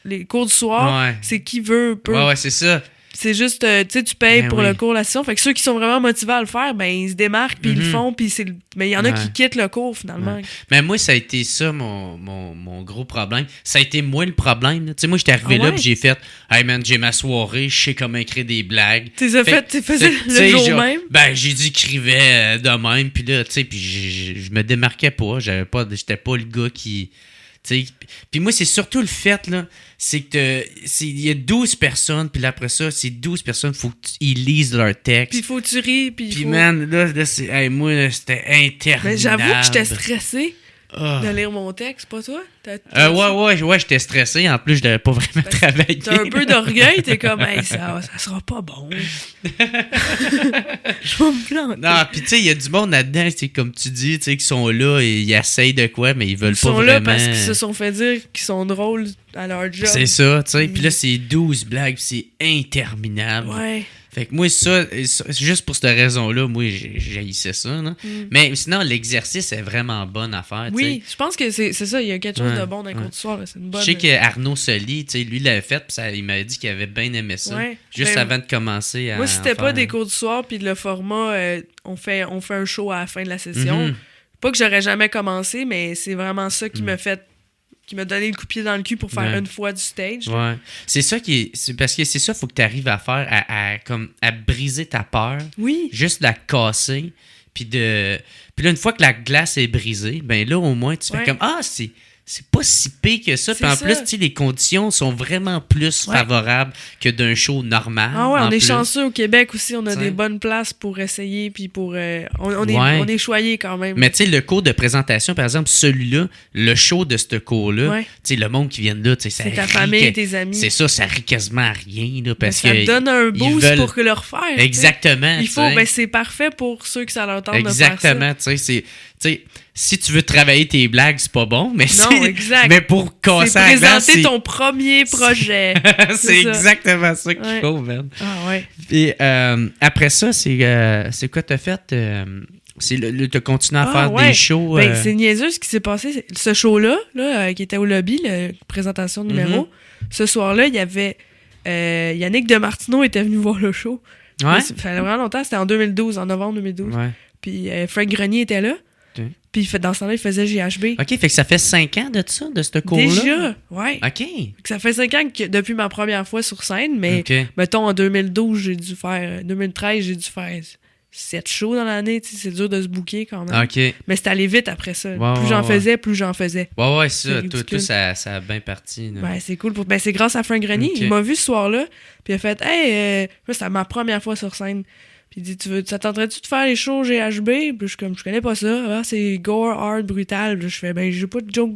les cours du soir, c'est qui veut, peut. Ouais, c'est ça. C'est juste, tu sais, tu payes pour le cours, la session. Fait que ceux qui sont vraiment motivés à le faire, ben, ils se démarquent, puis ils le font, puis mais il y en a qui quittent le cours, finalement. Ouais. Mais moi, ça a été ça, mon gros problème. Ça a été moi le problème. Tu sais, moi, j'étais arrivé là, puis j'ai fait, hey man, j'ai ma soirée, je sais comment écrire des blagues. Tu faisais le jour même? Ben, j'ai dit qu'il écrivait de même, puis là, tu sais, puis je me démarquais pas. J'étais pas le gars qui. Puis moi, c'est surtout le fait, là, c'est que il y a 12 personnes, puis après ça, ces 12 personnes, il faut qu'ils lisent leur texte. Puis il faut que tu ris, puis man, là c'est, hey, moi, là, c'était interminable. Mais j'avoue que j'étais stressée de lire mon texte, pas toi? Ouais, j'étais stressé. En plus, je l'avais pas vraiment travaillé. T'as un peu d'orgueil, t'es comme, hey, ça sera pas bon. Je vais me planter. Non, pis tu sais, il y a du monde là-dedans, comme tu dis, tu sais, qui sont là et ils essayent de quoi, mais ils veulent pas vraiment. Ils sont là parce qu'ils se sont fait dire qu'ils sont drôles à leur job. C'est ça, tu sais. Pis là, c'est 12 blagues, pis c'est interminable. Ouais. Fait que moi, ça, juste pour cette raison-là, moi, j'haïssais ça. Là. Mais sinon, l'exercice est vraiment bonne à faire. Oui, t'sais. je pense que c'est ça. Il y a quelque chose de bon dans les cours du soir. Là. C'est une bonne... Je sais qu'Arnaud Soli, lui, l'avait fait, puis il m'avait dit qu'il avait bien aimé ça. Ouais. Juste avant de commencer à. Moi, si c'était en pas faire. des cours du soir, puis le format, on fait un show à la fin de la session. Mhm. Pas que j'aurais jamais commencé, mais c'est vraiment ça qui m'a fait. Qui m'a donné le coup de pied dans le cul pour faire une fois du stage. Ouais. C'est ça qui est. C'est parce que c'est ça qu'il faut que tu arrives à faire, à briser ta peur. Oui. Juste la casser. Puis là, une fois que la glace est brisée, ben là, au moins, tu fais comme Ah, c'est pas si pire que ça. Puis en plus, tu sais, les conditions sont vraiment plus favorables que d'un show normal. Ah ouais, on est plus. chanceux au Québec aussi. On a T'sais. des bonnes places pour essayer. Puis pour. On est choyés quand même. Mais tu sais, le cours de présentation, par exemple, celui-là, le show de ce cours-là, tu sais, le monde qui vient de là, tu sais, ça c'est ta rit famille, tes amis. C'est ça, ça rit quasiment à rien. Là, parce ça que te donne un boost veulent... pour le refaire. Exactement. Il faut, c'est parfait pour ceux que ça leur tente de faire ça. Exactement, tu sais, si tu veux travailler tes blagues, c'est pas bon, mais exact. mais pour casser la glace, présenter ton premier projet. c'est exactement ça qu'il faut, man. Ah ouais. Et après ça, c'est quoi t'as fait? T'as continué à faire des shows? C'est niaiseux ce qui s'est passé. Ce show-là, qui était au lobby, la présentation numéro, ce soir-là, il y avait Yannick Demartino était venu voir le show. Ouais? Ça fait vraiment longtemps, c'était en 2012, en novembre 2012. Ouais. Puis Frank Grenier était là. Okay. Puis dans ce temps-là, il faisait GHB. OK, fait que ça fait 5 ans de ça, de ce cours-là? Déjà, ouais. OK. Ça fait 5 ans que depuis ma première fois sur scène, mais mettons en 2012, 2013, j'ai dû faire 7 shows dans l'année. C'est dur de se booker quand même. OK. Mais c'est allé vite après ça. Ouais, plus j'en faisais, plus j'en faisais. Ouais, ça. Tout ça a bien parti. Là. Ben, c'est cool. C'est grâce à Frank Grenier. Il m'a vu ce soir-là, puis il a fait « Hey, c'était ma première fois sur scène. » Puis il dit, ça tenterait-tu de faire les shows GHB? Puis je suis comme, je connais pas ça. Ah, c'est gore, hard, brutal. Puis je fais, ben, j'ai pas de joke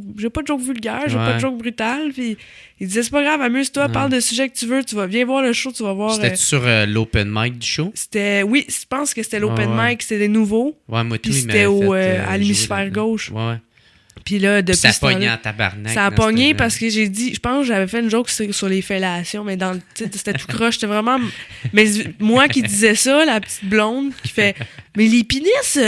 vulgaire, j'ai pas de joke brutal. Puis il disait, c'est pas grave, amuse-toi, parle de sujet que tu veux, viens voir le show, tu vas voir. C'était sur l'open mic du show? Oui, je pense que c'était l'open mic, c'était des nouveaux. Ouais, moi, tout, puis c'était à l'hémisphère gauche. Ouais. Puis là, depuis ça a pogné en tabarnak. Ça a pogné parce que j'ai dit, je pense que j'avais fait une joke sur les fellations, mais c'était tout croche, c'était vraiment... Mais moi qui disais ça, la petite blonde qui fait, mais les pénis,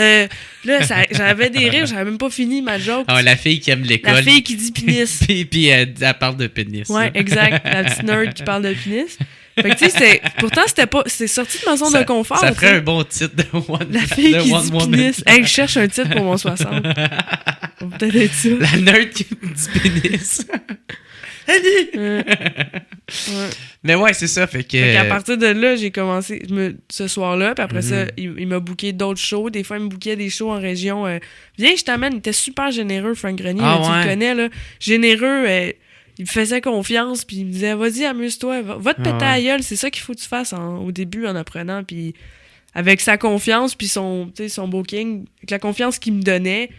là, j'avais des rires, j'avais même pas fini ma joke. Ah, la fille qui aime l'école. La fille qui dit pénis. puis elle parle de pénis. Ouais, exact, la petite nerd qui parle de pénis. Fait que tu sais, pourtant c'est sorti de ma zone de confort. Ça ferait un bon titre de One La fille qui dit pénis. Hey, je cherche un titre pour mon 60. Ça va peut-être être ça. La nerd qui dit pénis. Allez! Mais ouais, c'est ça. Fait qu'à partir de là, j'ai commencé ce soir-là. Puis après ça, il m'a booké d'autres shows. Des fois, il me bookait des shows en région. Viens, je t'amène. Il était super généreux, Frank Grenier. Tu le connais, là. Généreux. Il me faisait confiance, puis il me disait, vas-y, amuse-toi, va te péter à la gueule, c'est ça qu'il faut que tu fasses au début en apprenant, puis avec sa confiance, puis son booking, avec la confiance qu'il me donnait,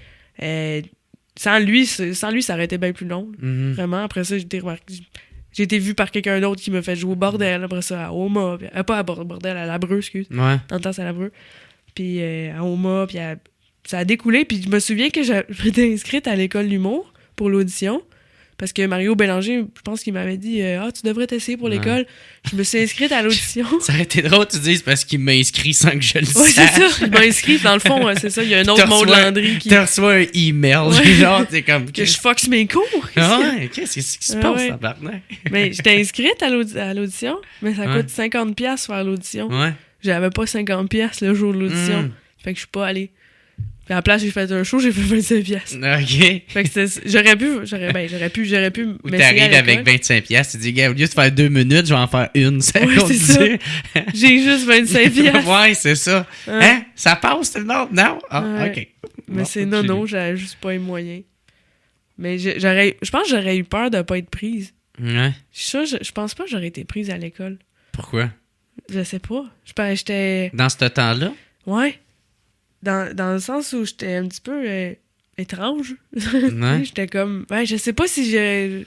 sans lui, ça aurait été bien plus long, vraiment. Après ça, j'ai été vu par quelqu'un d'autre qui me fait jouer au bordel, après ça, à Oma, pas à bordel, à Labreux, excuse. Ouais. Dans le temps, c'est à Labreux. Puis à Oma, puis ça a découlé, puis je me souviens que j'étais inscrite à l'école d'humour pour l'audition. Parce que Mario Bélanger, je pense qu'il m'avait dit tu devrais t'essayer pour l'école. Je me suis inscrite à l'audition. Ça aurait été drôle, tu dises, parce qu'il m'a inscrit sans que je le sache. Oui, c'est ça. Il m'a inscrit. Dans le fond, c'est ça. Il y a un autre Maud Landry qui. Tu reçois un email. Genre, t'es comme. Que je foxe mes cours. Ouais, qu'est-ce qui se passe, tabarnak? Mais j'étais inscrite à l'audition, mais ça coûte 50$ faire l'audition. Ouais. J'avais pas 50$ le jour de l'audition. Fait que je suis pas allée. Puis à la place, j'ai fait un show, j'ai fait 25$. OK. Fait que j'aurais pu. Ou t'arrives avec 25$, tu dis, gars, au lieu de faire 2 minutes, je vais en faire une. Ça c'est ça. J'ai juste 25$. Ouais, c'est ça. Hein? Ça passe tout le monde? Non? Ah, OK. Mais c'est non, j'avais juste pas les moyens. Mais je pense que j'aurais eu peur de pas être prise. Ouais. Je pense pas que j'aurais été prise à l'école. Pourquoi? Je sais pas. J'étais... Dans ce temps-là? Ouais. Dans le sens où j'étais un petit peu étrange. Ouais. J'étais comme... Ouais, je sais pas si je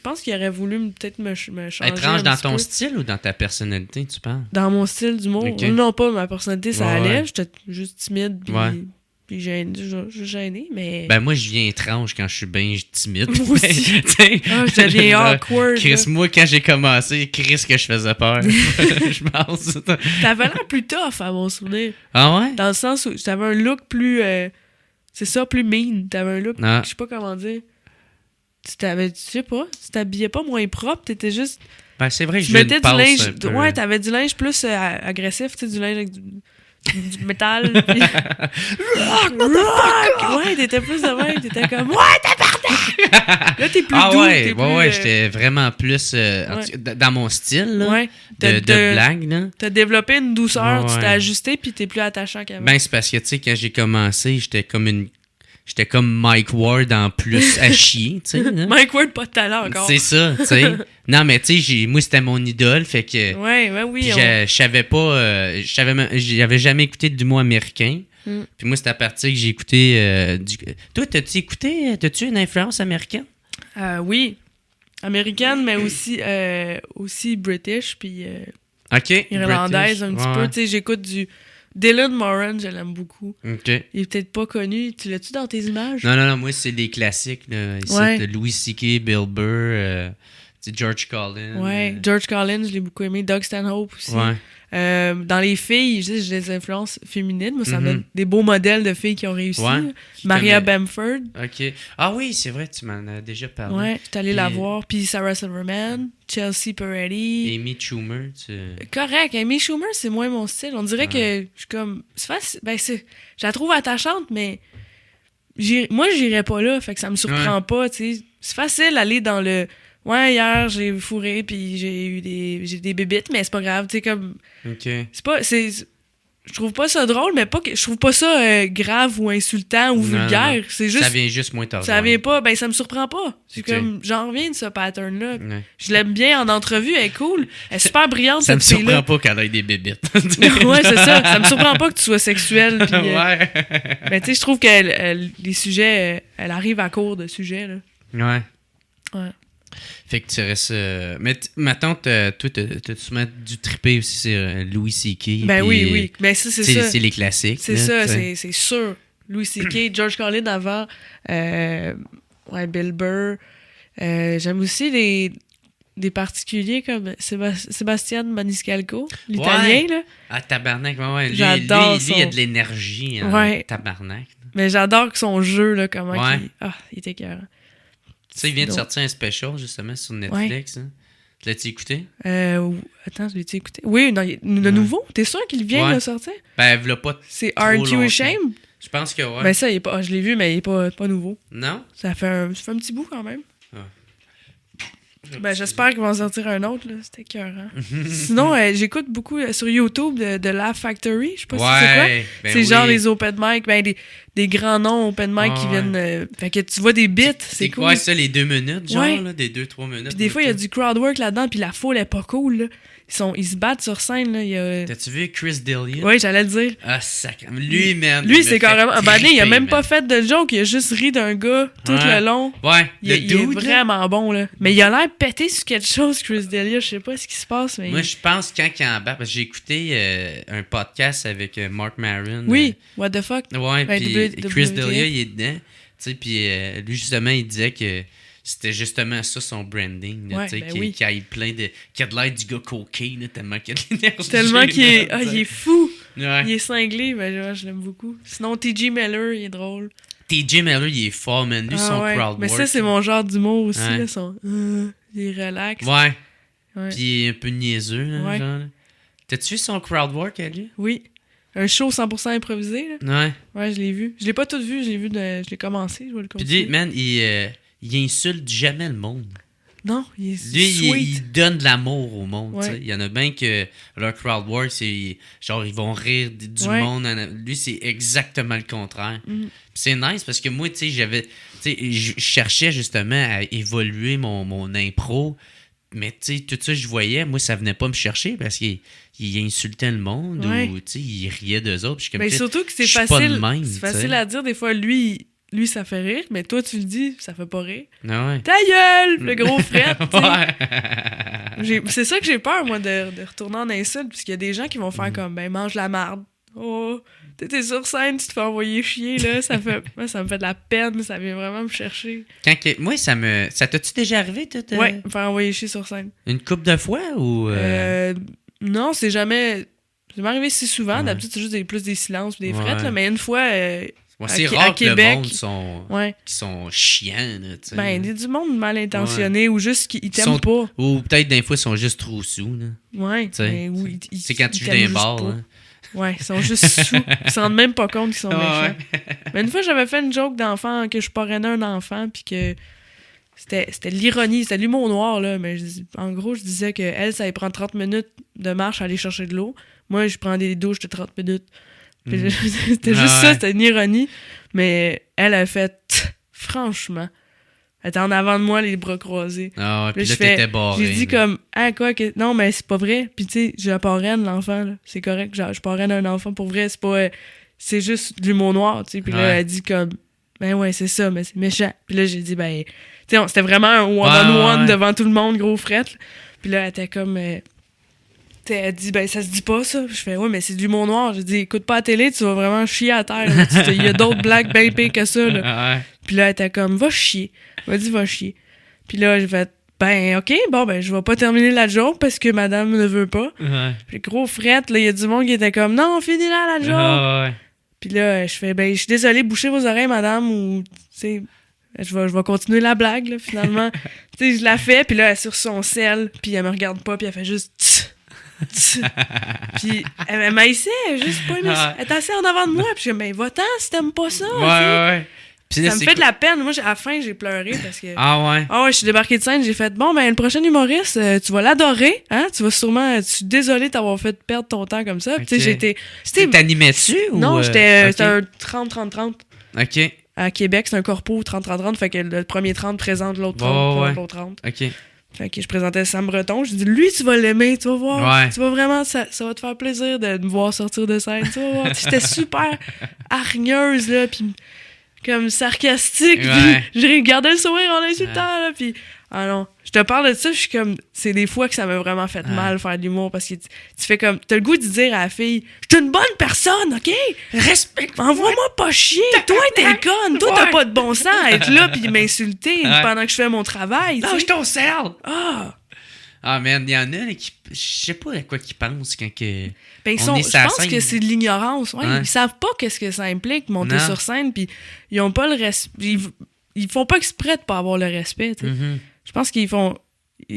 pense qu'il aurait voulu peut-être me changer. Étrange dans ton style ou dans ta personnalité, tu penses? Dans mon style d'humour. Okay. Non, pas ma personnalité, ça allait. J'étais juste timide. Puis Puis je suis gêné, mais... Ben, moi, je viens étrange quand je suis bien timide. Moi aussi. T'sais, je deviens awkward. Chris, là. moi, quand j'ai commencé, Chris, que je faisais peur. Je pense. T'avais l'air plus tough, à mon souvenir. Ah ouais? Dans le sens où t'avais un look plus... c'est ça, plus mean. T'avais un look, Ah. je sais pas comment dire. Tu t'habillais pas moins propre, t'étais juste... Ben, c'est vrai que Tu je mettais du passe linge... un peu. Ouais, t'avais du linge plus agressif, tu sais, du linge avec du métal. Puis... Rock! Ouais, t'étais plus de même, t'étais comme... Ouais, tabarnak! Là, t'es plus Ah doux, ouais, t'es plus... ouais, j'étais vraiment plus en ouais. tout cas, dans mon style là, Ouais. de blague. Là. T'as développé une douceur, tu Ouais. t'es ajusté, puis t'es plus attachant qu'avant. Ben, c'est parce que, tu sais, quand j'ai commencé, j'étais comme Mike Ward en plus à chier, tu sais. Là. Mike Ward, pas de talent encore. C'est ça, tu sais. Non, mais tu sais, moi, c'était mon idole, fait que... Ouais, oui. Puis je savais pas... j'avais jamais écouté d'humour américain. Puis moi, c'est à partir que j'ai écouté... Toi, t'as-tu une influence américaine? Oui. Américaine, mais aussi British, puis OK. irlandaise British. un petit Ouais. peu. Tu sais, j'écoute du Dylan Moran, je l'aime beaucoup. OK. Il est peut-être pas connu. Tu l'as-tu dans tes images? Non, moi, c'est des classiques, là. Ici, Ouais. t'as Louis C.K., Bill Burr, George Carlin. Ouais. George Carlin, je l'ai beaucoup aimé. Doug Stanhope aussi. Ouais. Dans les filles, j'ai des influences féminines. Moi, ça me Mhm. donne des beaux modèles de filles qui ont réussi. Ouais. là. Maria connais. Bamford. OK. Ah oui, c'est vrai, tu m'en as déjà parlé. Ouais, je suis allée la Puis- voir. Puis Sarah Silverman, Chelsea Peretti. Amy Schumer, Correct. Amy Schumer, c'est moins mon style. On dirait que je suis comme... C'est facile. Ben, je la trouve attachante, mais... Moi, j'irais pas là. Fait que ça me surprend pas, tu sais. C'est facile d'aller dans le... Ouais, hier, j'ai fourré, puis j'ai des bébites, mais c'est pas grave, tu sais, comme... OK. Je trouve pas ça drôle, mais pas que... Je trouve pas ça grave ou insultant ou vulgaire. Non. C'est juste... Ça vient juste moins tard. Ça vient pas... Ben, ça me surprend pas. C'est Ok. comme... J'en reviens de ce pattern-là. Ouais. Je l'aime bien en entrevue, elle est cool. Elle est super brillante, Ça me cette fille-là. surprend pas qu'elle ait des bébites. Ouais, c'est ça. Ça me surprend pas que tu sois sexuel. Pis, ouais. mais tu sais, je trouve que les sujets, elle arrive à court de sujets. Là. Ouais. Ouais. Fait que tu restes... Mais maintenant, toi, t'as sûrement dû triper aussi sur Louis C.K. Ben puis, oui. Ben ça, c'est t'sais, ça. c'est les classiques. C'est là, ça, t'sais. c'est sûr. Louis C.K., George Carlin avant, ouais, Bill Burr. J'aime aussi des particuliers comme Sébastien Maniscalco, l'italien, Ouais. là. Ah, tabarnak, ouais. Lui, J'adore lui, il y a son- de l'énergie en Ouais. tabarnak. Mais j'adore que son jeu, là, comment Ouais. il était écœurant. Tu sais, il vient de Donc- sortir un special, justement, sur Netflix. Hein. L'as-tu écouté? Attends, je l'ai-tu écouté? Oui, non, le nouveau. T'es sûr qu'il vient Ouais. de sortir? Ben, v'là pas... C'est Trop Aren't You longtemps. Ashamed? Je pense que ouais. Ben ça, il est pas, je l'ai vu, mais il est pas nouveau. Non? Ça fait un petit bout quand même. Ben j'espère qu'ils vont sortir un autre, là. C'était écœurant. Sinon, j'écoute beaucoup sur YouTube de Laugh Factory. Je sais pas si c'est quoi. Ben C'est oui. genre les open mic, ben des grands noms open mic qui Ouais. viennent... fait que tu vois des bits, c'est cool. Ouais, ça, les 2 minutes, genre, Ouais. là, des 2-3 minutes. Puis des fois, il y a du crowd work là-dedans, puis la foule est pas cool, là. Ils se battent sur scène, là. Il y a... T'as-tu vu Chris D'Elia? Ouais, j'allais le dire. Ah, sacré. Lui, man. Lui, il c'est me carrément... fait Ben, il a triper, même man. pas fait de joke, il a juste ri d'un gars tout Ouais. le long. Ouais, Il le est dude, là. vraiment bon, là. Mais il a l'air pété sur quelque chose, Chris D'Elia. Je sais pas ce qui se passe, mais... Moi, je pense quand il embarque, parce que j'ai écouté un podcast avec Mark Maron. Oui, what the fuck. Ouais, Ben, puis WTF. Chris D'Elia, il est dedans. Tu sais, puis lui, justement, il disait que c'était justement ça son branding. Là, Ouais, tu sais, ben qu'il oui. qu'il ait plein de. Qu'il a de l'air du gars cocaine, là, tellement qu'il a de l'énergie. Tellement qu'il est... là, Ah, tu sais. il est fou. Ouais. Il est cinglé, ben ouais, je l'aime beaucoup. Sinon, T.J. Miller, il est drôle. TJ Miller, il est fort, man. Lui, son ouais. crowd Mais work. ça, c'est mon genre d'humour aussi, Ouais. là. Il est relax. Ouais. Ouais. Puis il est un peu niaiseux, là, Ouais. genre. T'as-tu vu son crowd work à lui? Oui. Un show 100% improvisé, là. Ouais. Ouais, je l'ai vu. Je l'ai pas tout vu, je l'ai commencé, je vais le Puis continuer. lui, man, il insulte jamais le monde. Non, il est Lui, sweet. il donne de l'amour au monde. Ouais. tu sais. Il y en a bien que leur crowd work, c'est genre ils vont rire du Ouais. monde. Lui, c'est exactement le contraire. Mhm. Puis c'est nice parce que moi, tu sais, je cherchais justement à évoluer mon impro. Mais tu sais, tout ça, je voyais, moi, ça venait pas me chercher parce qu'il insultait le monde Ouais. ou tu sais, il riait d'eux autres. Puis je suis comme, Mais Shit, surtout que c'est je suis pas facile. de même, C'est tu facile sais. à dire. Des fois, lui, ça fait rire, mais toi, tu le dis, ça fait pas rire. Ah ouais. Ta gueule! Le gros fret, tu sais. Ouais. C'est ça que j'ai peur, moi, de retourner en insulte, parce qu'il y a des gens qui vont faire comme, ben, mange la marde. Oh, t'es sur scène, tu te fais envoyer chier, là. Moi, ça me fait de la peine, ça vient vraiment me chercher. Moi, ça t'a-tu déjà arrivé, toi? Ouais, me faire envoyer chier sur scène. Une couple de fois ou. Non, c'est jamais. Ça m'est arrivé si souvent. Ouais. D'habitude, c'est juste plus des silences et des Ouais. frettes, là, mais une fois. C'est à rare que Québec, le monde qui sont chiants, là, tu sais. Ben, il y a du monde mal intentionné ou juste qu'ils t'aiment pas. Ou peut-être des fois, ils sont juste trop sous, là. Ouais, mais oui, c'est quand tu joues dans un bar, là. Ouais, ils sont juste sous. Ils se rendent même pas compte qu'ils sont méchants. Ouais. Mais une fois, j'avais fait une joke d'enfant, que je parrainais un enfant, puis que c'était l'ironie, c'était l'humour noir, là. Mais en gros, je disais qu'elle, ça allait prendre 30 minutes de marche à aller chercher de l'eau. Moi, je prends des douches de 30 minutes. C'était juste ça, c'était une ironie. Mais elle a fait, franchement, elle était en avant de moi, les bras croisés. Ah ouais, puis là, t'étais barré. J'ai dit comme, quoi, que non, mais c'est pas vrai. Puis tu sais, je parraine l'enfant, là. C'est correct, je parraine un enfant pour vrai, c'est pas. C'est juste de l'humour noir, tu sais. Puis là, elle a dit comme, ben ouais, c'est ça, mais c'est méchant. Puis là, j'ai dit, ben, tu sais, c'était vraiment un one-on-one devant tout le monde, gros fret. Puis là, elle était comme. Elle dit, ben, ça se dit pas, ça. Je fais, ouais, mais c'est du l'humour noir. J'ai dit, écoute pas la télé, tu vas vraiment chier à terre. Il y a d'autres blagues bien pires que ça, là. Puis là, elle était comme, va chier. Vas-y, va chier. Puis là, j'ai fait, ben, OK, bon, ben, je vais pas terminer la joke parce que madame ne veut pas. Puis gros fret, là, il y a du monde qui était comme, non, finis-la, la joke. Puis là, je fais, ben, je suis désolée, bouchez vos oreilles, madame, ou, tu sais, je vais continuer la blague, là, finalement. Tu sais, je la fais, puis là, elle est sur son sel, puis elle me regarde pas, puis elle fait juste, puis elle m'haïssait, juste pas aimé ça. Elle était assise en avant de moi, puis je dis, ben, va-t'en si t'aimes pas ça. Ouais. Puis ça me fait de la peine. Moi, à la fin, j'ai pleuré parce que. Ah ouais? Ah ouais, je suis débarquée de scène, j'ai fait, bon, ben, le prochain humoriste, tu vas l'adorer, hein? Tu vas sûrement. Je suis désolée de t'avoir fait perdre ton temps comme ça. Okay. Tu sais, j'étais. T'animais-tu ou. Non, c'était un 30-30-30. OK. À Québec, c'est un corpo 30-30-30, fait que le premier 30 présente l'autre 30, l'autre 30. OK. Fait que je présentais Sam Breton, je dis lui tu vas l'aimer, tu vas voir, tu vas vraiment ça va te faire plaisir de me voir sortir de scène, tu vas voir. J'étais super hargneuse là, puis comme sarcastique, puis je regardais le sourire en insultant là, puis ah non, je te parle de ça, je suis comme c'est des fois que ça m'a vraiment fait mal faire de l'humour parce que tu fais comme t'as le goût de dire à la fille je suis une bonne personne, OK? Respecte, envoie-moi pas chier, toi t'es conne, toi t'as pas de bon sens à être là puis m'insulter pendant que je fais mon travail. Lâche ton sel! Ah man, il y en a qui je sais pas à quoi qu'ils pensent quand que ben, je pense que c'est de l'ignorance. Ouais. Ils savent pas qu'est-ce que ça implique monter sur scène, puis ils ont pas le respect. Ils font pas exprès de pas avoir le respect. Je pense qu'ils pensent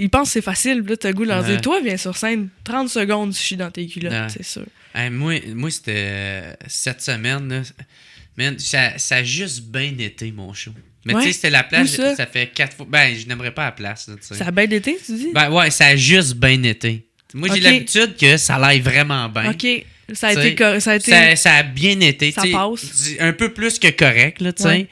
que c'est facile. Là, t'as le goût de leur dire, toi, viens sur scène, 30 secondes, je suis dans tes culottes, c'est sûr. Moi c'était cette semaine, là, man, ça a juste bien été mon show. Mais tu sais, c'était la place, ça fait 4 fois. Ben, je n'aimerais pas la place. Là, ça a bien été, tu dis? Ben ouais, ça a juste bien été. Moi, j'ai l'habitude que ça aille vraiment bien. OK. Ça a bien été. Ça passe. Un peu plus que correct, là, tu sais.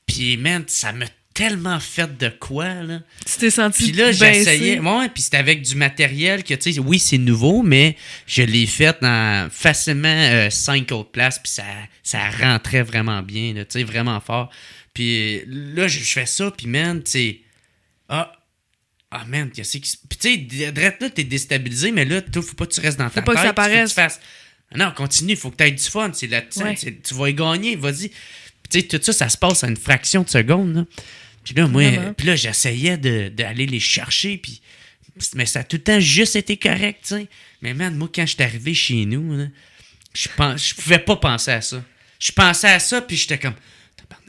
Puis, man, ça m'a tellement fait de quoi, là. Tu t'es senti puis là, j'essayais. Ouais, puis c'était avec du matériel que, tu sais, oui, c'est nouveau, mais je l'ai fait dans facilement 5 autres places, puis ça rentrait vraiment bien, tu sais, vraiment fort. Puis là, je fais ça, puis man, tu sais, ah man, qu'est-ce que. Puis tu sais, direct là, t'es déstabilisé, mais là, faut pas que tu restes dans ta tête. Faut pas que ça paraisse. Faut que tu fasses. Non, continue, faut que tu aies du fun. C'est là, tu vas y gagner, vas-y. Puis tu sais, tout ça, ça se passe à une fraction de seconde, là. Puis là, moi, j'essayais d'aller les chercher, puis. Mais ça a tout le temps juste été correct, tu sais. Mais man, moi, quand je suis arrivé chez nous, là, je pouvais pas penser à ça. Je pensais à ça, puis j'étais comme.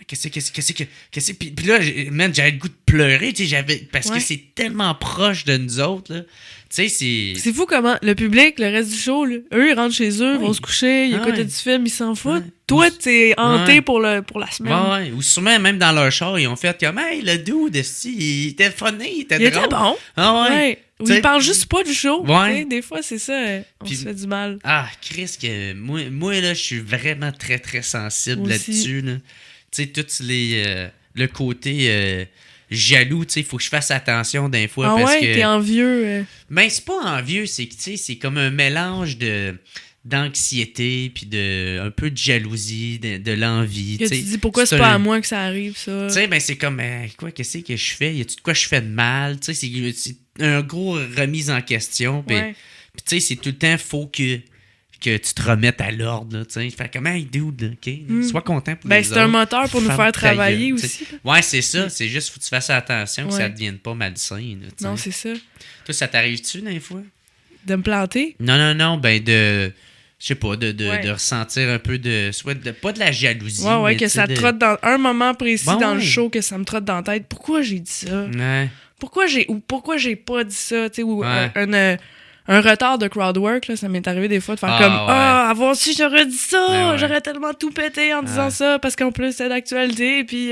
Qu'est-ce que. Puis là, man, j'avais le goût de pleurer, tu sais, parce que c'est tellement proche de nous autres, là. Tu sais, c'est. C'est fou comment le public, le reste du show, là, eux, ils rentrent chez eux, vont se coucher, ils écoutent du film, ils s'en foutent. Toi, t'es hanté pour la semaine. Ouais. Ou sûrement, même dans leur char, ils ont fait comme, hey, le dude, il était funny, il était drôle. Il était bon. Ah ouais. Ou ils parlent juste pas du show. Ouais. Des fois, c'est ça, on se fait du mal. Ah, Chris, que moi, là, je suis vraiment très, très sensible là-dessus, là. Tu sais, tout le côté jaloux, tu sais, il faut que je fasse attention d'un fois. Parce que t'es envieux. Ben, c'est pas envieux, c'est que, tu sais, c'est comme un mélange d'anxiété, puis un peu de jalousie, de l'envie. Tu dis, pourquoi c'est pas à moi que ça arrive, ça? Tu sais, ben, c'est comme, qu'est-ce que je fais? Y a-tu de quoi je fais de mal? Tu sais, c'est un gros remise en question. Puis, tu sais, c'est tout le temps, faut que que tu te remettes à l'ordre, là, tu sais. Fait comme, hey, dude, là, OK? Sois content pour les autres. C'est un moteur pour nous Ferme faire ta travailler gueule, aussi. t'sais. Ouais, c'est ça. C'est juste, faut que tu fasses attention que ça Ouais. ne devienne pas malsain, là, t'sais. Non, c'est ça. Toi, ça t'arrive-tu, des fois? De me planter? Non, ben je sais pas, Ouais. de ressentir un peu de... Soit pas de la jalousie, Ouais, mais que ça tu te sais, trotte dans un moment précis Bon, dans le ouais. show, que ça me trotte dans la tête. Pourquoi j'ai dit ça? Ouais. Pourquoi j'ai pas dit ça? Tu sais, ou Ouais. un retard de crowd work, là, ça m'est arrivé des fois de faire Ah, comme ouais. avoir su, j'aurais dit ça! Ben ouais. J'aurais tellement tout pété en disant Ouais. ça, parce qu'en plus, c'est d'actualité, puis...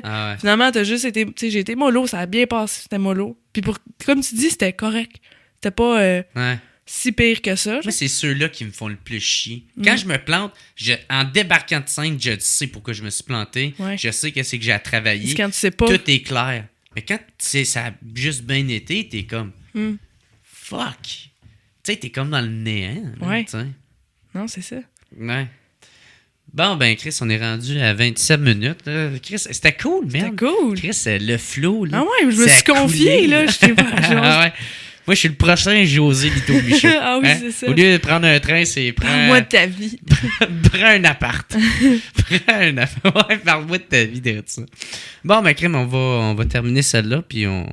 Ah ouais. Finalement, t'as juste été... Tu sais, j'ai été mollo, ça a bien passé, c'était mollo. Puis comme tu dis, c'était correct. C'était pas Ouais. si pire que ça. Moi, c'est ceux-là qui me font le plus chier. Quand je me plante, en débarquant de scène, je sais pourquoi je me suis planté. Ouais. Je sais que c'est que j'ai à travailler. C'est quand tu sais pas. Tout est clair. Mais quand ça a juste bien été, t'es comme Hmm. fuck. Tu sais, t'es comme dans le néant. Là, Ouais. tu sais. Non, c'est ça. Ouais. Bon, ben, Chris, on est rendu à 27 minutes. Là. Chris, c'était cool, C'était merde. cool. Chris, le flow, là. Ah ouais, je me ça suis a confié, coulé. là. J'étais pas... Ah ouais. Moi, je suis le prochain José Lito Michaud. Ah oui, c'est ça. Au lieu de prendre un train, c'est Parle-moi de ta vie. prends un appart. Prends un appart. Ouais, parle-moi de ta vie de ça. Bon, ben, Crème, on va terminer celle-là, puis on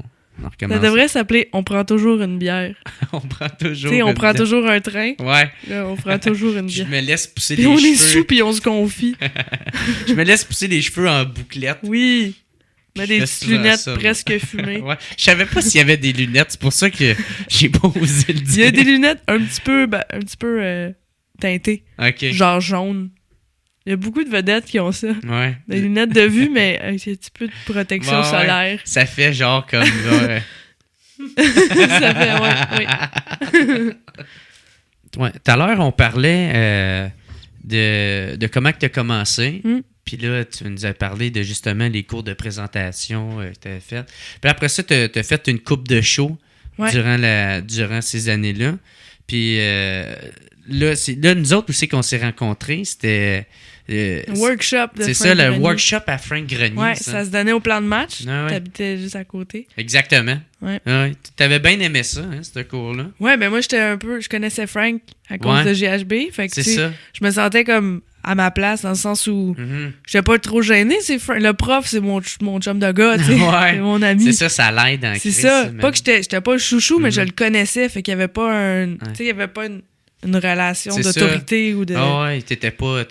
recommence. Ça devrait s'appeler « On prend toujours une bière On prend » toujours. Tu sais, on une- prend toujours un train. Ouais. Là, on prend toujours une Je bière. me laisse pousser Puis les on est cheveux. sous, puis on se confie. Je me laisse pousser les cheveux en bouclette. Oui. Mais Je des fais petites souvent lunettes ça, moi. presque fumées. Ouais. Je savais pas s'il y avait des lunettes. C'est pour ça que j'ai pas osé le Il dire. y a des lunettes un petit peu teintées, OK. genre jaune. Il y a beaucoup de vedettes qui ont ça. Ouais. Des lunettes de vue, mais avec un petit peu de protection Ouais, ouais. solaire. Ça fait genre comme... là, Ça fait, ouais. Ouais. Tout à l'heure, on parlait de comment tu as commencé. Mm. Puis là, tu nous as parlé de justement les cours de présentation que tu avais fait. Puis après ça, tu as fait une coupe de show Ouais. durant ces années-là. Puis là, nous autres aussi qu'on s'est rencontrés, c'était... Un workshop de c'est Frank ça, le Grenier. workshop à Frank Grenier. Ouais, ça. ça se donnait au plan de match. Ah ouais. T'habitais juste à côté. Exactement. Ouais. Ouais. Tu avais bien aimé ça, hein, ce cours-là. Ouais, ben moi, je connaissais Frank à cause Ouais. de GHB. Fait que, C'est tu sais, ça. je me sentais comme à ma place dans le sens où Mhm. j'étais pas trop gênée. Le prof, c'est mon chum de gars, tu sais. Ouais. C'est mon ami. C'est ça l'aide en C'est Christ, ça. man. Pas que j'étais pas le chouchou, mais Mhm. je le connaissais. Fait qu'il y avait pas un. Ouais. Tu sais, il y avait pas une relation C'est d'autorité ou de. Ah ouais, t'étais pas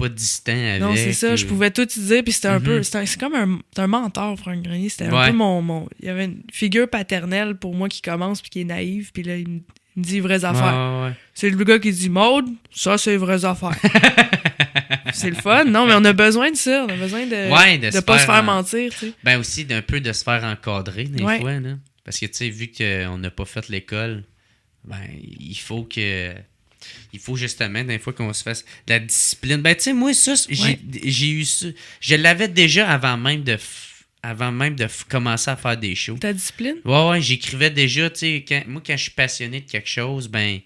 distant avec. Non, c'est ça. Je pouvais tout te dire. Puis c'était un Mhm. peu. C'est comme un mentor, Frank Grenier. C'était un Ouais. peu mon. Il y avait une figure paternelle pour moi qui commence puis qui est naïve. Puis là, il me dit les vraies affaires. Ouais. C'est le gars qui dit Maude, ça, c'est les vraies affaires. C'est le fun. Non, mais on a besoin de ça. On a besoin de se pas se faire faire mentir, tu sais. Ben aussi d'un peu de se faire encadrer des Ouais. fois, là. Parce que tu sais, vu qu'on n'a pas fait l'école, ben il faut justement des fois qu'on se fasse de la discipline. Ben tu sais, moi ça, j'ai eu ça. Je l'avais déjà avant même de commencer à faire des shows. Ta discipline? Ouais, j'écrivais déjà, tu sais, quand je suis passionné de quelque chose, ben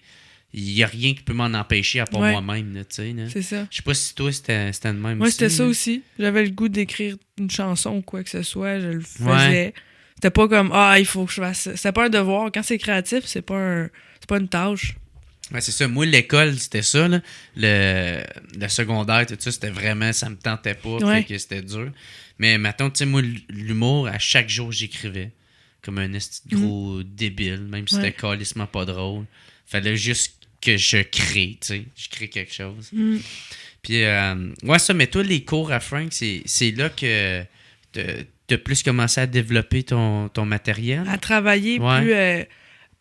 il n'y a rien qui peut m'en empêcher à part Ouais. moi-même, là, tu sais. Là. C'est ça. Je sais pas si toi, c'était le même Moi, aussi. c'était ça là. aussi. J'avais le goût d'écrire une chanson ou quoi que ce soit. Je le faisais. Ouais. C'était pas comme il faut que je fasse ça. C'était pas un devoir. Quand c'est créatif, c'est pas une tâche. Ouais, c'est ça. Moi, l'école, c'était ça. Là. Le secondaire, tout ça, c'était vraiment... Ça me tentait pas, Ouais. fait que c'était dur. Mais maintenant, tu sais, moi, l'humour, à chaque jour, j'écrivais. Comme un esti de gros débile, même si c'était calissement pas drôle. Fallait juste que je crée, tu sais. Je crée quelque chose. Mm. Puis, ouais, ça, mais toi, les cours à Frank, c'est là que t'as plus commencé à développer ton matériel. À travailler Ouais. plus...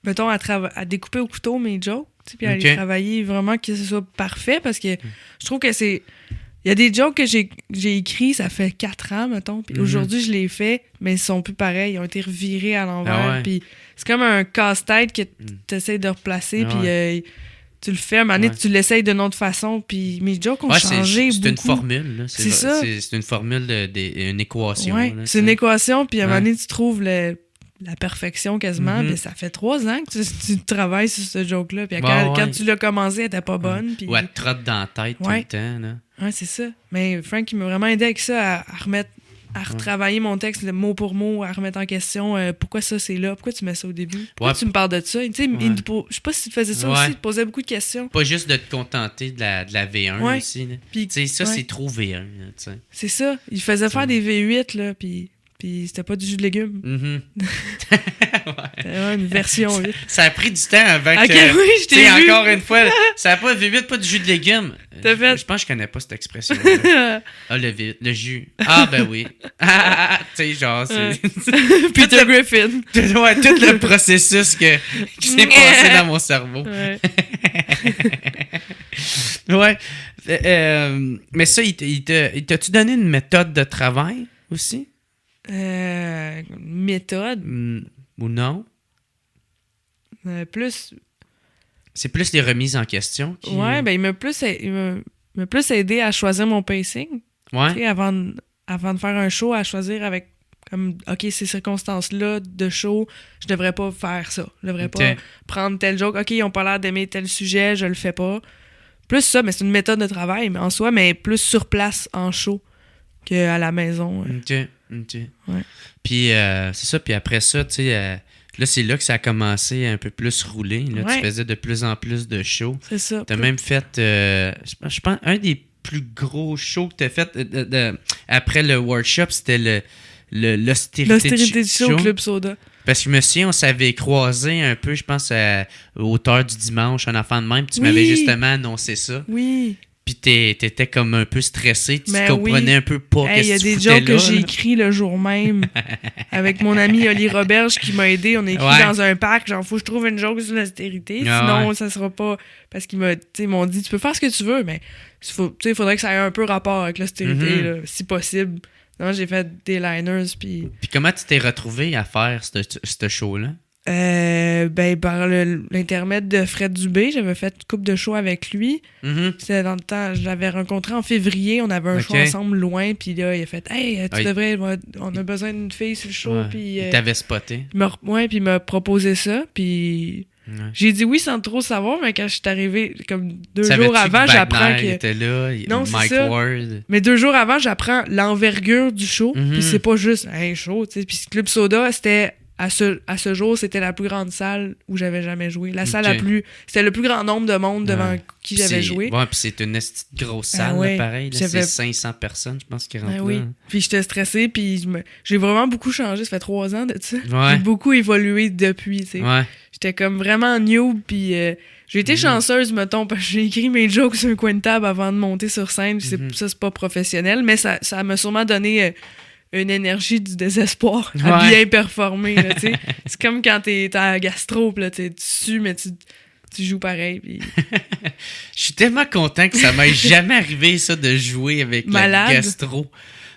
mettons, à découper au couteau mes jokes. Tu sais, puis à Ok. les travailler vraiment que ce soit parfait parce que je trouve que c'est... Il y a des jokes que j'ai écrits, ça fait 4 ans, mettons. Puis aujourd'hui, je les fais, mais ils sont plus pareils. Ils ont été revirés à l'envers. Ah ouais. Puis c'est comme un casse-tête que tu essaies de replacer. Ah puis tu le fais, à un moment donné, Ouais. tu l'essayes d'une autre façon. Puis mes jokes ont Ouais, changé c'est beaucoup. une formule. Là. C'est ça. C'est une formule, une équation. Ouais, là, c'est une équation. Puis à un moment Ouais. donné, tu trouves la perfection quasiment. Mhm. Puis ça fait 3 ans que tu travailles sur ce joke-là. Puis Bon, quand ouais. tu l'as commencé, elle était pas bonne. Puis... Ou elle te trotte dans la tête tout Ouais. le temps. Là. Ouais, c'est ça. Mais Frank, il m'a vraiment aidé avec ça à remettre à retravailler mon texte, le mot pour mot, à remettre en question pourquoi ça, c'est là, pourquoi tu mets ça au début, pourquoi tu me parles de ça. Tu sais, je sais pas si tu faisais ça aussi, tu te posais beaucoup de questions. Pas juste de te contenter de la V1 aussi. Puis, tu sais, ça, c'est trop V1. Là, c'est ça. Il faisait faire des V8, là, puis c'était pas du jus de légumes. C'était une version 8. Ça a pris du temps avant que... oui, je t'ai vu. Encore une fois, ça a pas V8, pas du jus de légumes. Je pense que je connais pas cette expression-là. Le jus. Ah, ben oui. Tu sais, genre, c'est... Peter Griffin. Tout le processus qui s'est passé dans mon cerveau. Ouais. Mais ça, il t'a-tu donné une méthode de travail aussi? Méthode? Ou non? Plus... C'est plus les remises en question qui... Ouais, ben il m'a plus aidé à choisir mon pacing. Ouais. Tu sais, avant de faire un show, à choisir avec comme OK, ces circonstances-là de show, je devrais pas faire ça. Je devrais pas prendre tel joke. OK, ils ont pas l'air d'aimer tel sujet, je le fais pas. Plus ça, mais c'est une méthode de travail, mais en soi, mais plus sur place en show qu'à la maison. OK. Ouais. Puis c'est ça, puis après ça, tu sais, là, c'est là que ça a commencé à un peu plus rouler. Là, tu faisais de plus en plus de shows. C'est ça. T'as même fait, je pense, un des plus gros shows que t'as fait après le workshop, c'était l'Austérité Show Club Soda. Parce que je me souviens, on s'avait croisé un peu, je pense, à hauteur du dimanche, un enfant de même, puis tu m'avais justement annoncé ça. Oui. Puis t'étais comme un peu stressé, tu comprenais un peu pas qu'est-ce que tu foutais là. Il y a des jokes que j'ai écrits le jour même avec mon ami Oli Roberge qui m'a aidé. On a écrit dans un parc, genre faut que je trouve une joke sur l'austérité, sinon ça sera pas... Parce qu'ils m'ont dit, tu peux faire ce que tu veux, mais il faudrait que ça ait un peu rapport avec l'austérité, là, si possible. Non, j'ai fait des liners, puis... Puis comment tu t'es retrouvé à faire ce show-là? Par l'intermède de Fred Dubé, j'avais fait une couple de shows avec lui. C'était dans le temps, je l'avais rencontré en février, on avait un show ensemble loin, puis là, il a fait « Hey, tu devrais, on a besoin d'une fille sur le show. » Puis il t'avait spoté. Puis il m'a proposé ça, puis j'ai dit oui sans trop savoir, mais quand je suis arrivé, comme 2 jours avant, j'apprends que... était là, non, Mike Ward. Mais 2 jours avant, j'apprends l'envergure du show, puis c'est pas juste un show, tu sais. Puis Club Soda, c'était... À ce jour, c'était la plus grande salle où j'avais jamais joué. La salle c'était le plus grand nombre de monde devant qui j'avais joué. Ouais, puis c'est une grosse salle, là, pareil. Là, c'est 500 personnes, je pense, qui rentrent là. Oui. Puis j'étais stressée, puis j'ai vraiment beaucoup changé. Ça fait 3 ans de ça. Ouais. J'ai beaucoup évolué depuis, tu sais. Ouais. J'étais comme vraiment new, puis j'ai été chanceuse, mettons, parce que j'ai écrit mes jokes sur un coin de table avant de monter sur scène. Ça, c'est pas professionnel, mais ça m'a sûrement donné... une énergie du désespoir à bien performer. Là, c'est comme quand t'es à la gastro, là, tu sues, mais tu joues pareil. Pis... Je suis tellement content que ça m'ait jamais arrivé, ça, de jouer avec la gastro.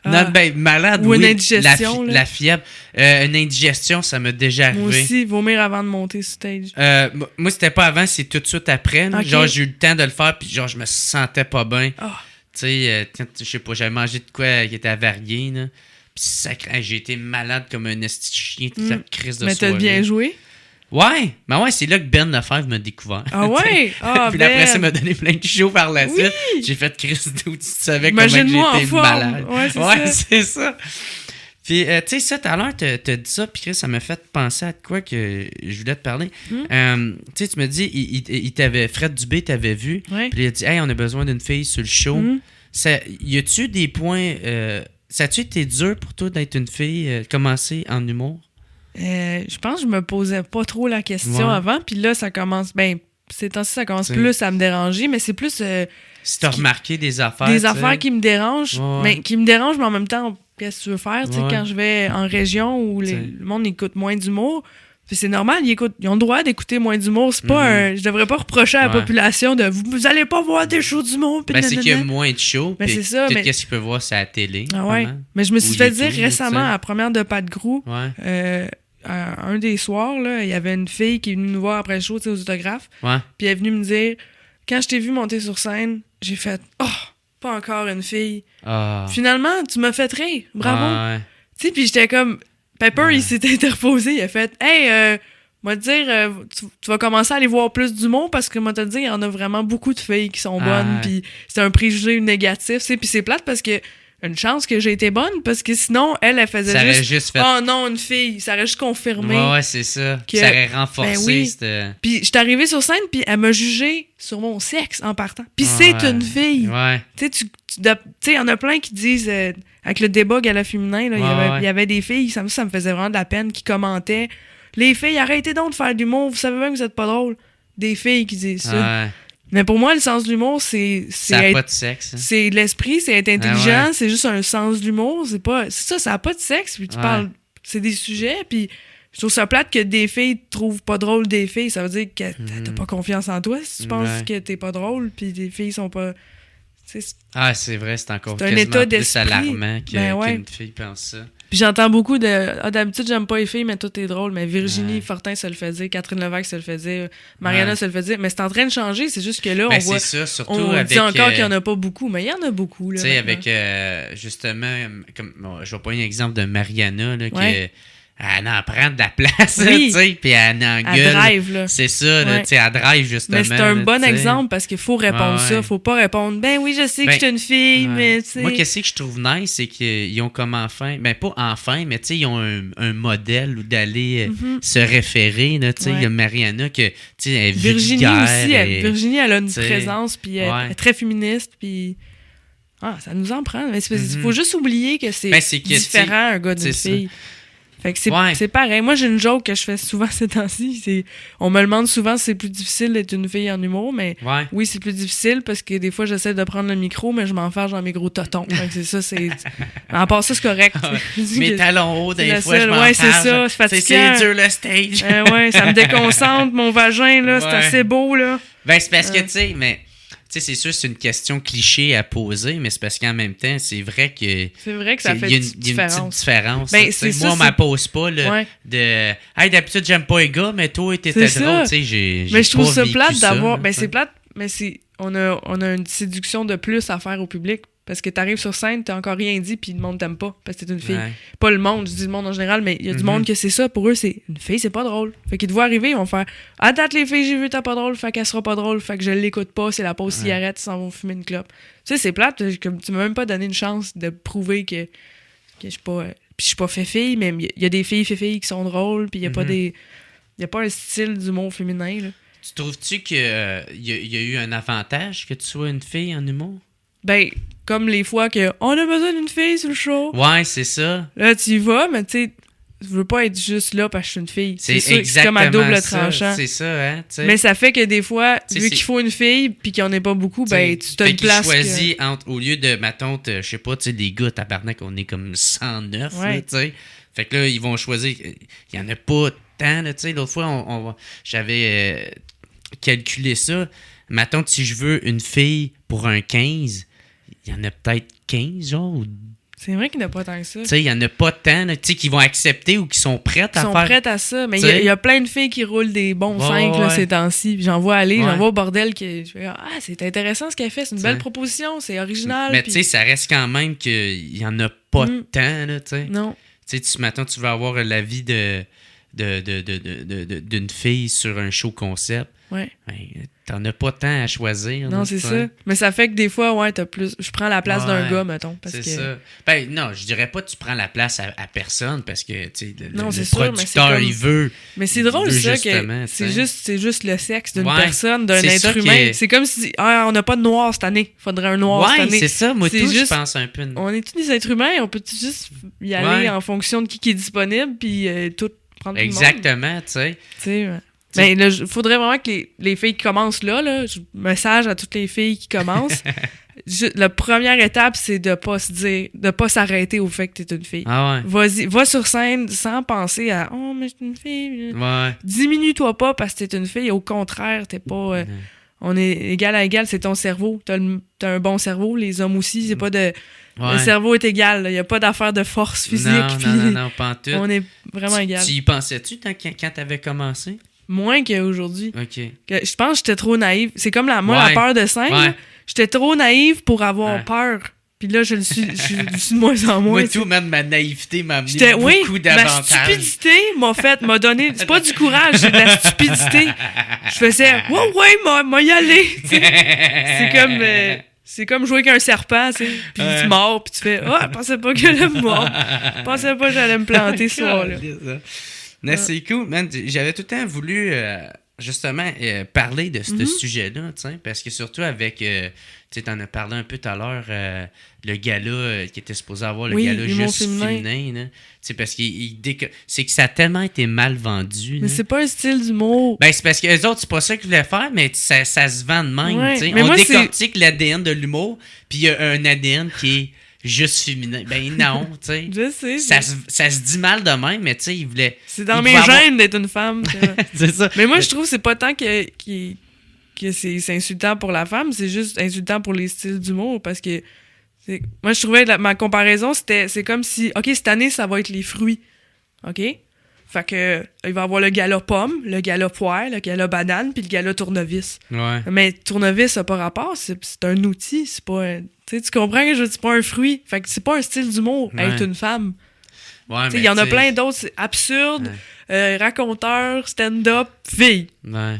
Non, malade, ou une indigestion. La fièvre. Une indigestion, ça m''a déjà arrivé. Moi aussi, vomir avant de monter sur stage. Moi, c'était pas avant, c'est tout de suite après. Okay. Genre, j'ai eu le temps de le faire, puis genre, je me sentais pas bien. Tu sais, je sais pas, j'avais mangé de quoi qui était avarié, là. Pis sacré, j'ai été malade comme un esti chien toute la crise de soirée. Mais t'as bien joué? Ouais, ben ouais, c'est là que Ben Lefebvre m'a découvert. Ah ouais? Puis après, ça m'a donné plein de shows par la suite. J'ai fait crise d'où tu savais comment j'étais malade. Ouais, c'est ça. Puis, tu sais, ça, tout à l'heure, t'as dit ça, puis Chris, ça m'a fait penser à quoi que je voulais te parler. Tu sais, tu me dis, il t'avait, Fred Dubé t'avait vu, puis il a dit, hey, on a besoin d'une fille sur le show. Y a-tu des points... ça a-tu été dur pour toi d'être une fille, commencer en humour? Je pense que je me posais pas trop la question avant, puis là, ça commence... ces temps-ci, ça commence plus à me déranger, mais c'est plus... si t'as remarqué des affaires... Des affaires qui me dérangent, mais en même temps, qu'est-ce que tu veux faire? Quand je vais en région où le monde écoute moins d'humour... Puis c'est normal, ils ont le droit d'écouter moins d'humour. C'est pas je devrais pas reprocher à la population de vous allez pas voir des shows d'humour. C'est qu'il y a moins de shows. C'est ça. Peut-être qu'est-ce qu'ils peuvent voir, c'est à la télé. Ah ouais. Mais je me suis fait dire récemment, à la première de Pat Grou, un des soirs, là, il y avait une fille qui est venue nous voir après le show aux autographes. Puis elle est venue me dire, quand je t'ai vu monter sur scène, j'ai fait pas encore une fille. Finalement, tu m'as fait rire. Bravo. Tu sais, puis j'étais comme. Pepper, il s'est interposé, il a fait « Hey, moi te dire, tu vas commencer à aller voir plus d'humour parce que moi te dire, il y en a vraiment beaucoup de filles qui sont bonnes, puis c'est un préjugé négatif, tu sais, puis c'est plate parce que une chance que j'ai été bonne, parce que sinon, elle faisait ça juste... aurait juste fait... Oh non, une fille! Ça aurait juste confirmé. Ouais, c'est ça. que- Ça aurait renforcé Ben oui. cette... Puis j'étais arrivée sur scène, puis elle m'a jugé sur mon sexe en partant. Puis Ouais. c'est une fille. Ouais. Tu sais, il y en a plein qui disent, avec le débat gala féminin, là, il y avait des filles, ça me faisait vraiment de la peine, qui commentaient « Les filles, arrêtez donc de faire de l'humour, vous savez bien que vous êtes pas drôle. » Des filles qui disent ça. Ouais. Mais pour moi, le sens de l'humour, c'est Ça n'a être- pas de sexe. Hein. c'est de l'esprit, c'est être intelligent, ouais. c'est juste un sens de l'humour. C'est ça n'a pas de sexe, puis tu Ouais. parles... C'est des sujets, puis je trouve ça plate que des filles te trouvent pas drôle des filles. Ça veut dire que t'as pas confiance en toi si tu penses Ouais. que t'es pas drôle, puis des filles sont pas... C'est- Ah, c'est vrai, c'est encore C'est un quasiment état plus d'esprit. alarmant Ben ouais. qu'une fille pense ça. Puis j'entends beaucoup de d'habitude j'aime pas les filles mais toi t'es drôle, mais Virginie Ouais. Fortin se le fait dire, Catherine Levac se le fait dire, Mariana Ouais. se le fait dire, mais c'est en train de changer, c'est juste que là Ben, on voit c'est ça, surtout on avec... dit encore qu'il y en a pas beaucoup, mais il y en a beaucoup là. Tu sais, maintenant. avec, justement, comme, bon, je vais prendre un exemple de Mariana, là, Ouais. elle en prend de la place, Oui. tu sais, puis elle en Elle gueule. drive là. C'est ça, là, Ouais. tu sais, elle drive, justement. Mais c'est un là, bon tu sais. exemple parce qu'il faut répondre Ouais, ça, ouais. faut pas répondre ben oui, je sais que Ben, je suis une fille, Ouais. mais tu sais. Moi, qu'est-ce que je trouve nice, c'est qu'ils ont comme enfin, ben pas enfin, mais tu sais, ils ont un modèle où d'aller se référer, là, tu sais. Il y a Ouais. Mariana que, tu sais, elle est Virginie vulgaire, aussi, Virginie elle a une t'sais, présence puis elle ouais. est très féministe puis ça nous en prend, mais il faut juste oublier que c'est Ben, c'est que, différent un gars d'une c'est fille. Fait que c'est Ouais. c'est pareil. Moi, j'ai une joke que je fais souvent ces temps-ci. On me demande souvent si c'est plus difficile d'être une fille en humour, mais Ouais. oui, c'est plus difficile parce que des fois, j'essaie de prendre le micro, mais je m'enfarge dans mes gros totons. Fait que c'est ça, c'est... En part ça, c'est correct. Je dis Mes que- talons hauts, c'est des la fois, je seule. m'en Ouais, c'est farge. ça, c'est fatigant. C'est dur, le stage. Ouais, ça me déconcentre, mon vagin, là, c'est Ouais. assez beau, là. Ben, c'est parce que, tu sais, mais... Tu sais, c'est sûr, c'est une question cliché à poser, mais c'est parce qu'en même temps, c'est vrai que... C'est vrai que ça fait il y a une une petite petite différence. différence. Ben, tu sais. c'est ça, Moi, on c'est- m'en pose pas, là, Ouais. de... Hey, d'habitude, j'aime pas les gars, mais toi, t'étais C'est drôle, ça. tu sais, j'ai Mais je trouve pas ça vécu plate d'avoir. là, Ben, tu sais. c'est plate, mais on a une séduction de plus à faire au public. Parce que t'arrives sur scène, t'as encore rien dit, puis le monde t'aime pas, parce que t'es une fille. Ouais. Pas le monde, je dis le monde en général, mais il y a du monde que c'est ça. Pour eux, c'est une fille, c'est pas drôle. Fait qu'ils te voient arriver, ils vont faire à date, les filles, j'ai vu, t'as pas drôle, fait qu'elle sera pas drôle, fait que je l'écoute pas, c'est la pause cigarette, ils s'en vont fumer une clope. Tu sais, c'est plate, comme tu m'as même pas donné une chance de prouver que je suis pas. Puis je suis pas fait-fille, mais il y a des filles qui sont drôles, puis il y a pas des. Il y a pas un style d'humour féminin, là. Tu trouves-tu qu'il y a eu un avantage que tu sois une fille en humour? Ben, comme les fois que on a besoin d'une fille sur le show. Ouais, c'est ça. Là, tu y vas, mais tu sais, je veux pas être juste là parce que je suis une fille. C'est sûr que c'est comme exactement à double ça. tranchant. C'est ça, hein, tu sais. Mais ça fait que des fois, T'sais, vu c'est- qu'il faut une fille puis qu'il n'y en ait pas beaucoup, ben, tu te Fait une qu'il place. choisit entre, au lieu de, mettons, je sais pas, tu sais, les gars, tabarnak, on est comme 109, Ouais. là, tu sais. Fait que là, ils vont choisir. Il y en a pas tant, là, tu sais. L'autre fois, j'avais calculé ça. Mettons que si je veux une fille pour un 15, il y en a peut-être 15, genre, ou C'est vrai qu'il n'y en a pas tant que ça. tu sais, il y en a pas tant, là, tu sais, qui vont accepter ou qui sont prêtes Ils à sont faire. prêtes à ça, mais T'sais. il y a plein de filles qui roulent des bons Ouais, 5 là, ouais. ces temps-ci. Puis j'en vois aller, Ouais. j'en vois au bordel que je fais c'est intéressant ce qu'elle fait, c'est une belle T'sais. proposition, c'est original. Mais puis- tu sais, ça reste quand même qu'il y en a pas tant, là, tu sais. Non. Tu sais, maintenant, tu vas avoir l'avis d'une fille sur un show concept. Ouais. Ben, t'en as pas tant à choisir. Non, là, c'est tu ça. sais. Mais ça fait que des fois, ouais, t'as plus. Je prends la place d'un Ouais. gars, mettons. Parce C'est que... ça. Ben, non, je dirais pas que tu prends la place à personne parce que, tu sais, Non, le c'est sûr, mais c'est producteur, comme- il veut. Mais c'est drôle, veut ça, justement, que tu c'est sais. juste le sexe d'une Ouais. personne, d'un C'est être ça humain. que- C'est comme si on n'a pas de noir cette année. Faudrait un noir cette Ouais, année. c'est ça. Moi, C'est tout, juste- je pense un peu. On est tous des êtres humains, on peut juste y aller Ouais. en fonction de qui est disponible, puis tout prendre tout le monde. Exactement, tu sais. Tu sais, ouais. Mais là, faudrait vraiment que les filles qui commencent là, message à toutes les filles qui commencent. La première étape, c'est de pas se dire, de pas s'arrêter au fait que t'es une fille. Ah ouais. Vas-y, va sur scène sans penser à oh mais je suis une fille. Ouais. Diminue-toi pas parce que t'es une fille. Au contraire, t'es pas. On est égal à égal, c'est ton cerveau. T'as un bon cerveau, les hommes aussi. C'est pas de. Ouais. Le cerveau est égal. Il y a pas d'affaire de force physique. Non, puis non, pas en tout. on est vraiment égal. Tu y pensais-tu quand t'avais commencé? Moins qu'aujourd'hui. OK. Je pense que j'étais trop naïve. C'est comme la Ouais. peur de scène. Ouais. là. J'étais trop naïve pour avoir Ouais. peur. Puis là, je suis de moins en moins. Moi, tout, même ma naïveté m'a amené J'étais, oui, beaucoup ma d'avantages. stupidité m'a donné. C'est pas du courage, c'est de la stupidité. Je faisais, ouais, m'a y aller. Tu sais. C'est comme. C'est comme jouer avec un serpent, tu sais. Puis tu mords, puis tu fais « Ah, je pensais pas que j'allais me mordre. Je pensais pas que j'allais me planter ce soir-là. » Mais c'est cool, man. J'avais tout le temps voulu, justement, parler de ce sujet-là, tu sais, parce que surtout avec, tu sais, t'en as parlé un peu tout à l'heure, le gala qui était supposé avoir, le gala juste féminin, là. C'est parce c'est que ça a tellement été mal vendu. Mais c'est pas un style d'humour. Ben, c'est parce que les autres, c'est pas ça qu'ils voulaient faire, mais ça se vend de même, tu sais. On décortique l'ADN de l'humour, puis il y a un ADN qui est juste féminin. Ben non, tu sais. Je sais. Ça se dit mal de même, mais tu sais, ils voulaient... C'est dans mes gènes d'être une femme. C'est ça. Mais moi, je trouve que c'est pas tant que c'est insultant pour la femme, c'est juste insultant pour les styles d'humour, parce que moi, je trouvais ma comparaison, c'est comme si, OK, cette année, ça va être les fruits. OK? Fait que il va y avoir le gala pomme, le gala poire, le gala banane, puis le gala tournevis. Ouais. Mais tournevis, ça n'a pas rapport, c'est un outil, c'est pas un... Tu comprends que c'est pas un fruit. Fait que c'est pas un style d'humour, être une femme. Ouais, il y en a plein d'autres, c'est absurde, raconteur, stand-up, fille. Ouais.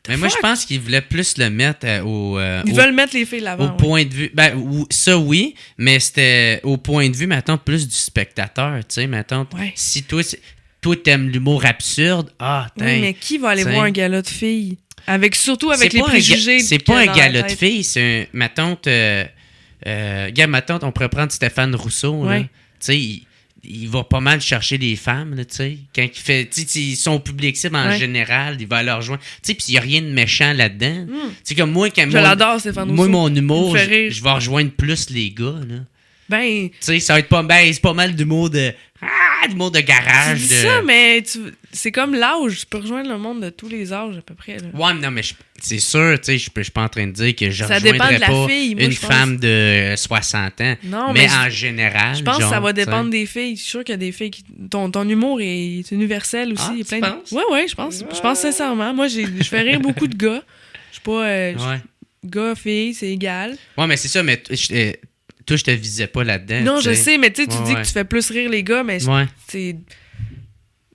Mais moi, je pense qu'ils voulaient plus le mettre Ils veulent mettre les filles l'avant. Au point de vue... Ben, ça, oui, mais c'était au point de vue, mettons, plus du spectateur, tu sais, mettons. Si toi, t'aimes l'humour absurde, oui, mais qui va aller voir un gala de filles? Surtout avec les préjugés. C'est pas un gala de filles, c'est un... Mettons, on pourrait prendre Stéphane Rousseau, là. Tu sais, il va pas mal chercher des femmes, tu sais. Quand il fait... Tu sais, son public cible en général, il va leur rejoindre. Tu sais, puis il n'y a rien de méchant là-dedans. Tu sais, comme moi, quand je l'adore, Stéphane Rousseau. Moi, mon humour, je vais rejoindre plus les gars, là. Ben... Tu sais, ça va être pas... Ben, c'est pas mal d'humour de... d'humour de garage. Tu dis ça, mais c'est comme l'âge. Tu peux rejoindre le monde de tous les âges, à peu près, là. Ouais, mais non, mais c'est sûr, tu sais, je suis pas en train de dire que je ça dépend de la pas fille, moi, une femme de 60 ans. Non, mais en général, je pense que ça va dépendre des filles. Je suis sûr qu'il y a des filles qui... Ton humour est universel aussi. Ah, tu penses? Ouais, je pense. Je pense sincèrement. Moi, je fais rire beaucoup de gars. Je suis pas... Gars, filles, c'est égal. Ouais, mais c'est ça, mais... Toi, je te visais pas là-dedans. Non, je sais, mais tu dis que tu fais plus rire les gars, mais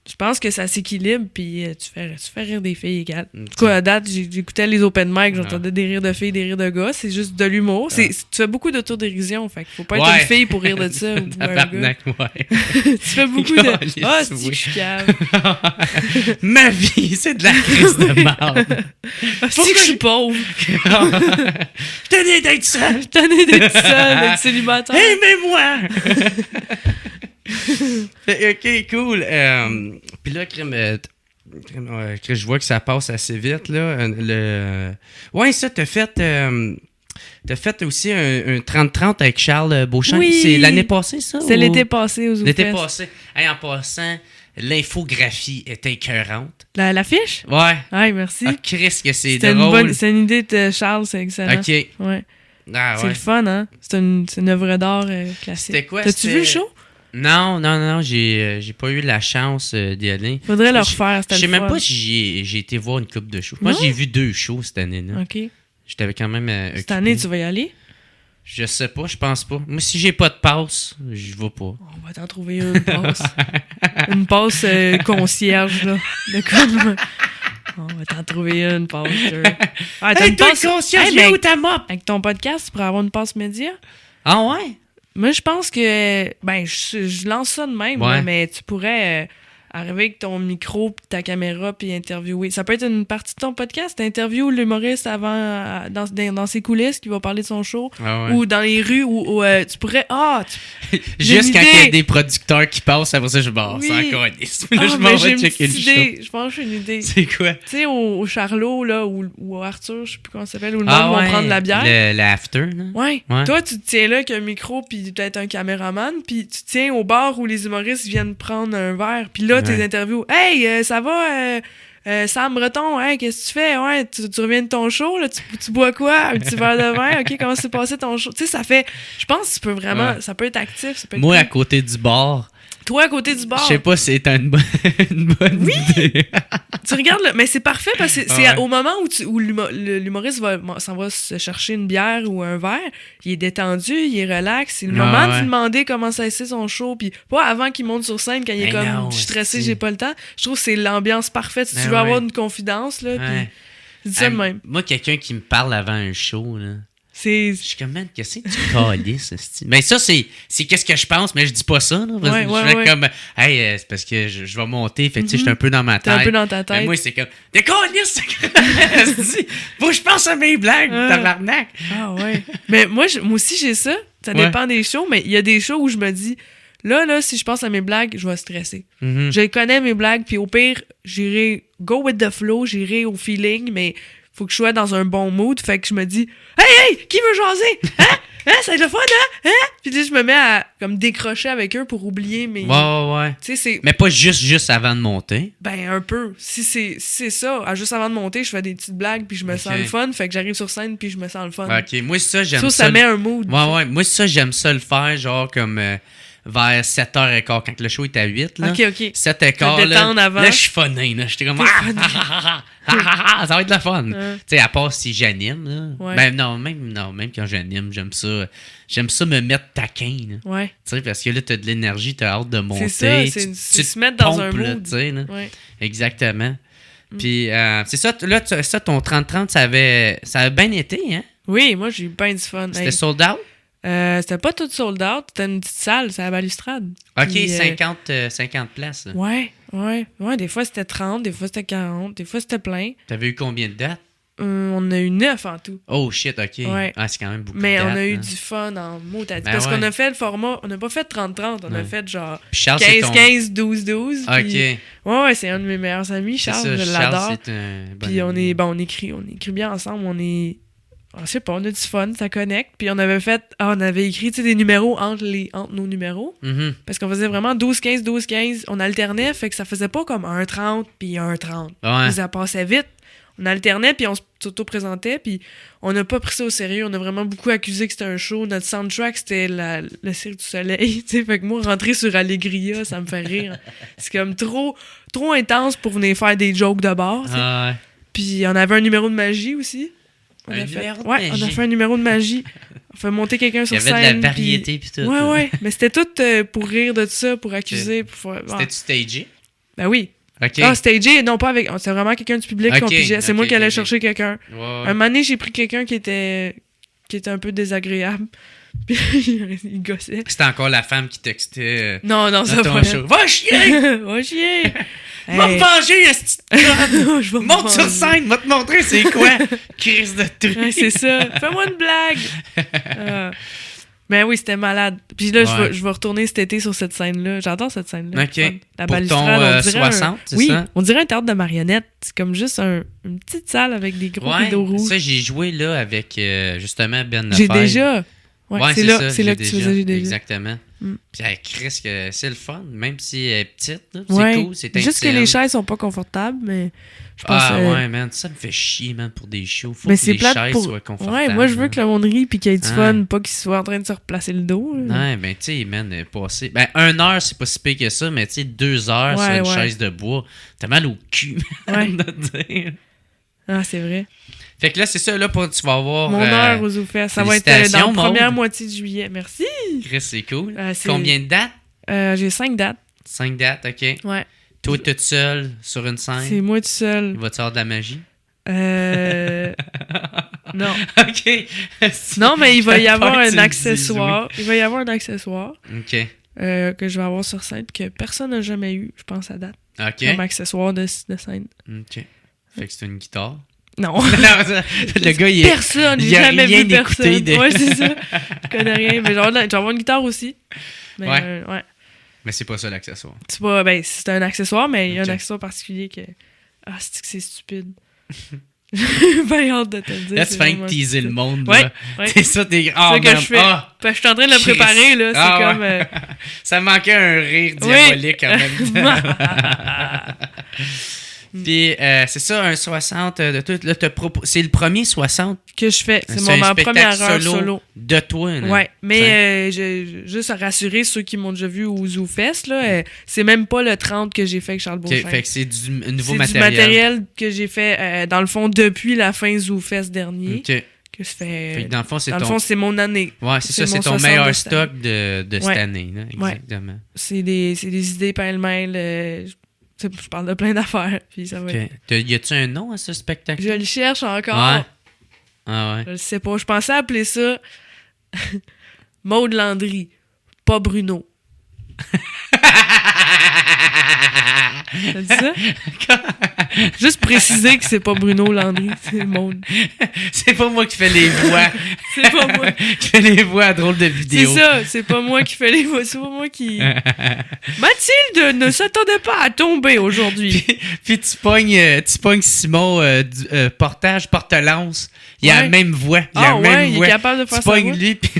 je pense que ça s'équilibre, puis tu fais rire des filles égales. En tout cas, à date, j'écoutais les open mic, j'entendais des rires de filles, des rires de gars. C'est juste de l'humour. Tu fais beaucoup d'autodérision, fait qu'il faut pas être une fille pour rire de ça. Ou un gars. Tu fais beaucoup de... c'est que je suis calme. Ma vie, c'est de la crise de merde. C'est que je suis pauvre. Je tenais d'être seul. D'être célibataire. Aimez-moi! Ok, cool. Puis là, je vois que ça passe assez vite, là. Ouais, ça, t'as fait aussi un 30-30 avec Charles Beauchamp. Oui. C'est l'année passée, ça? C'est l'été passé aux Zoufest. L'été passé. Hey, en passant, l'infographie était écœurante. L'affiche? Ouais. Ouais, merci. Ah, Chris, que c'est drôle. C'est une idée de Charles, c'est excellent. Ok. Ouais. Ah, c'est le fun, hein? C'est une œuvre d'art classique. C'était quoi? T'as-tu vu le show? Non, j'ai pas eu la chance d'y aller. Faudrait le refaire, c'était Je sais le même fun. pas si j'ai été voir une couple de shows. Moi, j'ai vu 2 shows cette année-là. OK. J'étais quand même cette année, tu vas y aller? Je sais pas, je pense pas. Moi, si j'ai pas de passe, je vais pas. On va t'en trouver une passe. Une passe concierge, là. On va t'en trouver une passe. Hey, une passe concierge, où ta mop? Avec ton podcast, tu pourrais avoir une passe média? Ah ouais? Moi, je pense que... Ben, je lance ça de même, là, mais tu pourrais arriver avec ton micro puis ta caméra puis interviewer. Ça peut être une partie de ton podcast. T'interviews l'humoriste avant, dans ses coulisses, qui va parler de son show. Ah ouais. Ou dans les rues où tu pourrais... Juste quand il y a des producteurs qui passent, après ça, je barre. Oui. C'est encore je m'en vais checker le show. Je pense que j'ai une idée. C'est quoi? Tu sais, au Charlot, là, ou au Arthur, je sais plus comment ça s'appelle, où le monde va prendre la bière. L'after, là. Ouais. Toi, tu te tiens là avec un micro, puis peut-être un caméraman, puis tu tiens au bar où les humoristes viennent prendre un verre, puis là, tes interviews. Hey, ça va, Sam Breton, hey, qu'est-ce que tu fais? Ouais, tu reviens de ton show, là, tu bois quoi? Un petit verre de vin? OK, comment s'est passé ton show? Tu sais, ça fait... Je pense que tu peux vraiment... Ça peut être actif, ça peut être Moi, cool. à côté du bar... Toi, à côté du bar. Je sais pas si c'est une bonne idée. Tu regardes, mais c'est parfait parce que c'est au moment où l'humoriste s'en va se chercher une bière ou un verre, il est détendu, il est relax. C'est le moment de lui demander comment ça a été son show, puis pas avant qu'il monte sur scène quand il est je suis stressé, j'ai pas le temps. Je trouve que c'est l'ambiance parfaite. Si tu veux avoir une confidence, là, puis dis ça de même. Moi, quelqu'un qui me parle avant un show, là. C'est... Je suis comme, man, qu'est-ce que tu calisses, esti? Mais ça, c'est qu'est-ce que je pense, mais je dis pas ça, là. Parce que je fais comme, hey, c'est parce que je vais monter, fait que, tu sais, je suis un peu dans ma tête. T'es un peu dans ta tête. Mais moi, c'est comme, t'es calisses! Esti! Faut que je pense à mes blagues, tabarnak! Ah ouais. Mais moi aussi, j'ai ça. Ça dépend des shows, mais il y a des shows où je me dis, là, si je pense à mes blagues, je vais stresser. Je connais mes blagues, puis au pire, j'irai go with the flow, j'irai au feeling, mais faut que je sois dans un bon mood. Fait que je me dis, hey, qui veut jaser? Hein? Ça va être le fun, hein? Puis là, je me mets à comme décrocher avec eux pour oublier mes... Ouais. Tu sais, c'est... Mais pas juste avant de monter. Ben, un peu. Si c'est ça, juste avant de monter, je fais des petites blagues, puis je me sens le fun. Fait que j'arrive sur scène, puis je me sens le fun. OK, moi, ça, j'aime ça. Ça met un mood. Ouais. Moi, ça, j'aime ça le faire, genre, comme... vers 7h15, quand le show est à 8, là. OK. 7h15, là, je suis funné, là. J'étais comme, ça va être la fun. Tu sais, à part si j'anime, là. Ouais. Ben, même quand j'anime, j'aime ça me mettre taquin, là. Ouais. Tu sais, parce que là, t'as de l'énergie, t'as hâte de monter. C'est ça, c'est se mettre dans un mood. Tu sais, là. Ouais. Exactement. Puis, c'est ça, là, ton 30-30, ça avait bien été, hein? Oui, moi, j'ai eu bien du fun. C'était sold out? C'était pas tout sold out, c'était une petite salle, c'est à la balustrade. OK, Puis, 50 places. Là. Ouais, des fois c'était 30, des fois c'était 40, des fois c'était plein. T'avais eu combien de dates? On a eu 9 en tout. Oh shit, OK. Ouais. Ah, c'est quand même beaucoup Mais de dates. on a eu hein. du fun en mot à dire. Ben parce ouais. qu'on a fait le format, on n'a pas fait 30-30, on a fait genre Puis Charles, c'est 15-15, 12-12. OK. Puis... Ouais, c'est un de mes meilleurs amis, Charles, c'est ça, je l'adore. Charles, c'est un bon Puis ami. on écrit bien ensemble, je sais pas, on a du fun, ça connecte. Puis on avait écrit des numéros entre nos numéros. Mhm. Parce qu'on faisait vraiment 12-15, 12-15. On alternait, fait que ça faisait pas comme 1-30 puis 1-30. Ouais. Ça passait vite. On alternait, puis on s'auto-présentait, puis on n'a pas pris ça au sérieux. On a vraiment beaucoup accusé que c'était un show. Notre soundtrack, c'était le Cirque du Soleil. Fait que moi, rentrer sur Allegria, ça me fait rire. C'est comme trop intense pour venir faire des jokes de bord. Ah, ouais. Puis on avait un numéro de magie aussi. On a fait un numéro de magie. On fait monter quelqu'un sur scène. Il y avait de la variété puis tout. Ouais. Mais c'était tout pour rire de ça, pour accuser. Pour faire... C'était-tu stagé? Ben oui. OK. Ah, stagé, non pas avec... C'est vraiment quelqu'un du public qu'on pigeait. C'est moi qui allais chercher quelqu'un. Ouais. Un moment donné, j'ai pris quelqu'un qui était un peu désagréable. Puis il gossait. C'était encore la femme qui textait Non, ça dans ton va. show. Va chier! Va chier! Va me venger, esti de conne! Je vais me Monte sur venger. scène, va te montrer c'est quoi! Crise de truc! Ouais, c'est ça. Fais-moi une blague! Mais oui, c'était malade. Puis là, je vais retourner cet été sur cette scène-là. J'adore cette scène-là. OK. La Pour balustrade, ton on dirait 60, c'est oui, ça? on dirait un théâtre de marionnettes. C'est comme juste une petite salle avec des gros rideaux rouges. Ça, j'ai joué là avec justement Ben J'ai Lefebvre. déjà. Ouais, c'est là ça, que tu faisais J'ai déjà. Exactement. Mm. Puis elle Chris, que c'est le fun, même si elle est petite. Là, Ouais. c'est cool, c'est Juste que intime. les chaises sont pas confortables, mais je pense ouais, man, ça me fait chier, man, pour des shows. Faut mais que c'est les plate chaises pour... soient confortables. Ouais, moi, je veux que le monde rie puis qu'il y ait du Ah. fun, pas qu'il soit en train de se replacer le dos. Là. Non, ben, tu sais, man, passer. Ben, 1 heure, c'est pas si pire que ça, mais tu sais, 2 heures sur une chaise de bois, t'as mal au cul, man, Ouais. de dire. Ah, c'est vrai. Fait que là, c'est ça, là, tu vas avoir. Mon heure aux Zoufest. Ça va être dans félicitations, la première Maude. moitié de juillet. Merci. Chris, c'est cool. C'est- Combien de dates? J'ai 5 dates. 5 dates, ok. Ouais. Toi, toute seule sur une scène. C'est moi tout seul. Il va te faire de la magie? Non. OK. Non, mais il va y avoir J'espère que tu un me accessoire. Il va y avoir un accessoire dis oui. que je vais avoir sur scène que personne n'a jamais eu, je pense, à date. OK. Comme accessoire de scène. OK. Fait que c'est une guitare. Non. Le gars, il est. Personne, il j'ai a jamais rien vu personne. écouté de- Ouais, c'est ça. Je connais rien. Mais genre, je vais avoir une guitare aussi. Mais, Ouais. ouais. Mais c'est pas ça l'accessoire. C'est pas. Ben, c'est un accessoire, mais il y a Ok. un accessoire particulier que. Ah, c'est stupide. J'ai bien hâte de te le dire. Là, tu c'est fais vraiment que teaser le stupide. monde. Ouais, Là. ouais. C'est ça, t'es. C'est Ah, ça que man. je fais. Ah, Parce que je suis en train de le Chris. préparer, là. C'est Ah, comme. ouais. Ça manquait un rire diabolique en même temps. Puis, c'est ça, un 60 de tout. Là, c'est le premier 60. Que je fais. C'est un ma spectacle première heure solo. de toi. Là. Ouais, mais juste à rassurer ceux qui m'ont déjà vu au ZooFest, là, c'est même pas le 30 que j'ai fait avec Charles Ok, Beauchamp. fait que c'est du nouveau C'est matériel. du matériel que j'ai fait, dans le fond, depuis la fin ZooFest dernier. Ok. Que ça fait... Fait que dans le fond, c'est Dans le ton. fond, c'est mon année. Ouais, c'est ça, c'est c'est mon ton 60 meilleur de cette stock de cette Ouais. année. Là, exactement. C'est des idées pêle-mêle. Je parle de plein d'affaires. Puis ça va Ok. être... Y a-tu un nom à ce spectacle? Je le cherche encore. Ouais. Ah ouais. Je le sais pas. Je pensais appeler ça Maud Landry, pas Bruno. T'as dit ça? Juste préciser que c'est pas Bruno Landry, c'est Maud. C'est pas moi qui fais les voix. C'est pas moi. Qui fais les voix à drôle de vidéo. C'est ça, c'est pas moi qui fais les voix, c'est pas moi qui... Mathilde ne s'attendait pas à tomber aujourd'hui. Puis tu pognes Simon Portage, Portelance. Il a la même voix. Il est capable de faire tu ça. pognes lui puis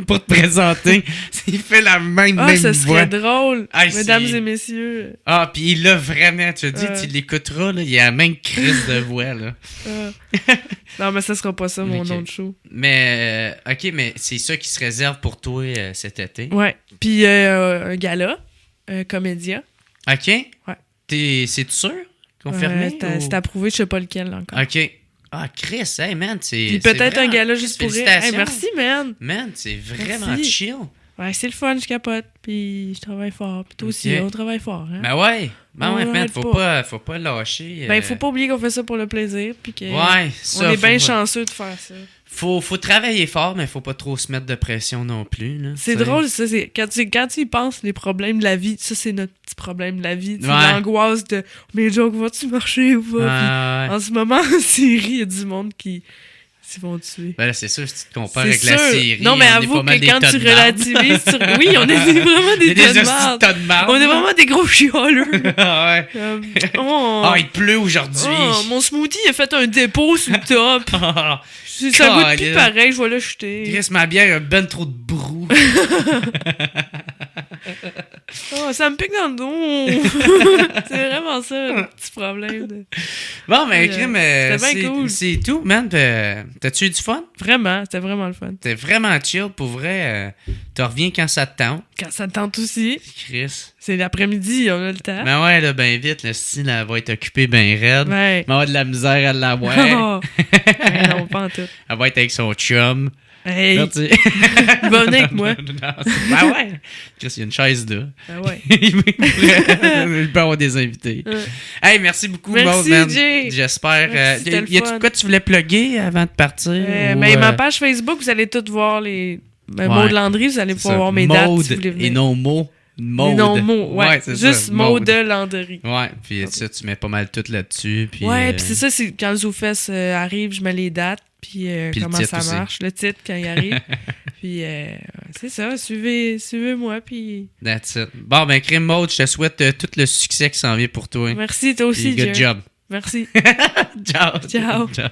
pour te présenter. Il fait la même voix. Ça serait drôle, mesdames et messieurs. Ah, puis il l'a vraiment, tu dis, tu l'écouteras, là, il a la même crise de voix, là. Non, mais ça sera pas ça, mon nom de show. Mais, OK, mais c'est ça qui se réserve pour toi cet été. Ouais. Puis un gala, un comédien. OK? Ouais. C'est-tu sûr? Confirmé? C'est approuvé, je sais pas lequel encore. OK. Ah, Chris, hey, man, c'est... Puis peut-être un gala juste pour rire. Félicitations. Hey, merci, man. Man, c'est vraiment Merci. chill. Ouais, c'est le fun, je capote. Puis je travaille fort. Puis toi aussi, on travaille fort. Hein? Ben ouais. Ben On ouais, man, arrête faut pas lâcher. Ben, faut pas oublier qu'on fait ça pour le plaisir. Puis que ça, on est bien chanceux de faire ça. Faut travailler fort, mais faut pas trop se mettre de pression non plus. Là, c'est drôle, ça. Quand tu y penses, les problèmes de la vie, ça, c'est notre petit problème de la vie. L'angoisse de « Mais Joe, vas-tu marcher ou pas? » En ce moment, en Syrie, il y a du monde qui se font tuer. Ben là, c'est sûr, si tu te compares avec la Syrie, non, mais avoue que quand tu relativises... Oui, on est vraiment des tas de marde. On est vraiment des gros chioleux. Ah ouais. Il pleut aujourd'hui. Mon smoothie a fait un dépôt sur le top. Ça goûte plus pareil, je vais le jeter. Chris, ma bière a ben trop de brou. Ça me pique dans le dos. C'est vraiment ça, le petit problème. Bon, mais crime, cool. C'est tout, man. T'as-tu eu du fun? Vraiment, c'était vraiment le fun. C'était vraiment chill, pour vrai. Tu reviens quand ça te tente. Quand ça te tente aussi. Chris. C'est l'après-midi, on a le temps. Ben ouais, là, ben vite, le style, elle va être occupée ben raide. Ouais. Elle va avoir de la misère à l'avoir. Non, pas en tout. Elle va être avec son chum. Hey! Il va venir avec moi. Ben ouais! Chris, il y a une chaise là. Ben ouais. Il peut avoir des invités. Hey, merci beaucoup, merci, man. Jay. J'espère. Merci, y a-tu quoi tu voulais plugger avant de partir? Ma page Facebook, vous allez tout voir les. Maud Landry, vous allez pouvoir voir mes dates si vous voulez venir. Et non mots. Maud. Non, mots, ouais. C'est juste ça, Maud Landry. Ouais, puis ça, tu mets pas mal tout là-dessus. Puis, ouais, puis c'est ça, c'est quand le ZooFest arrive, je mets les dates, puis comment ça marche, le titre quand il arrive. Puis c'est ça, suivez-moi, puis... That's it. Bon, ben, Crime Maud, je te souhaite tout le succès qui s'en vient pour toi. Merci, toi aussi, Good job. Merci. Ciao. Ciao. Ciao.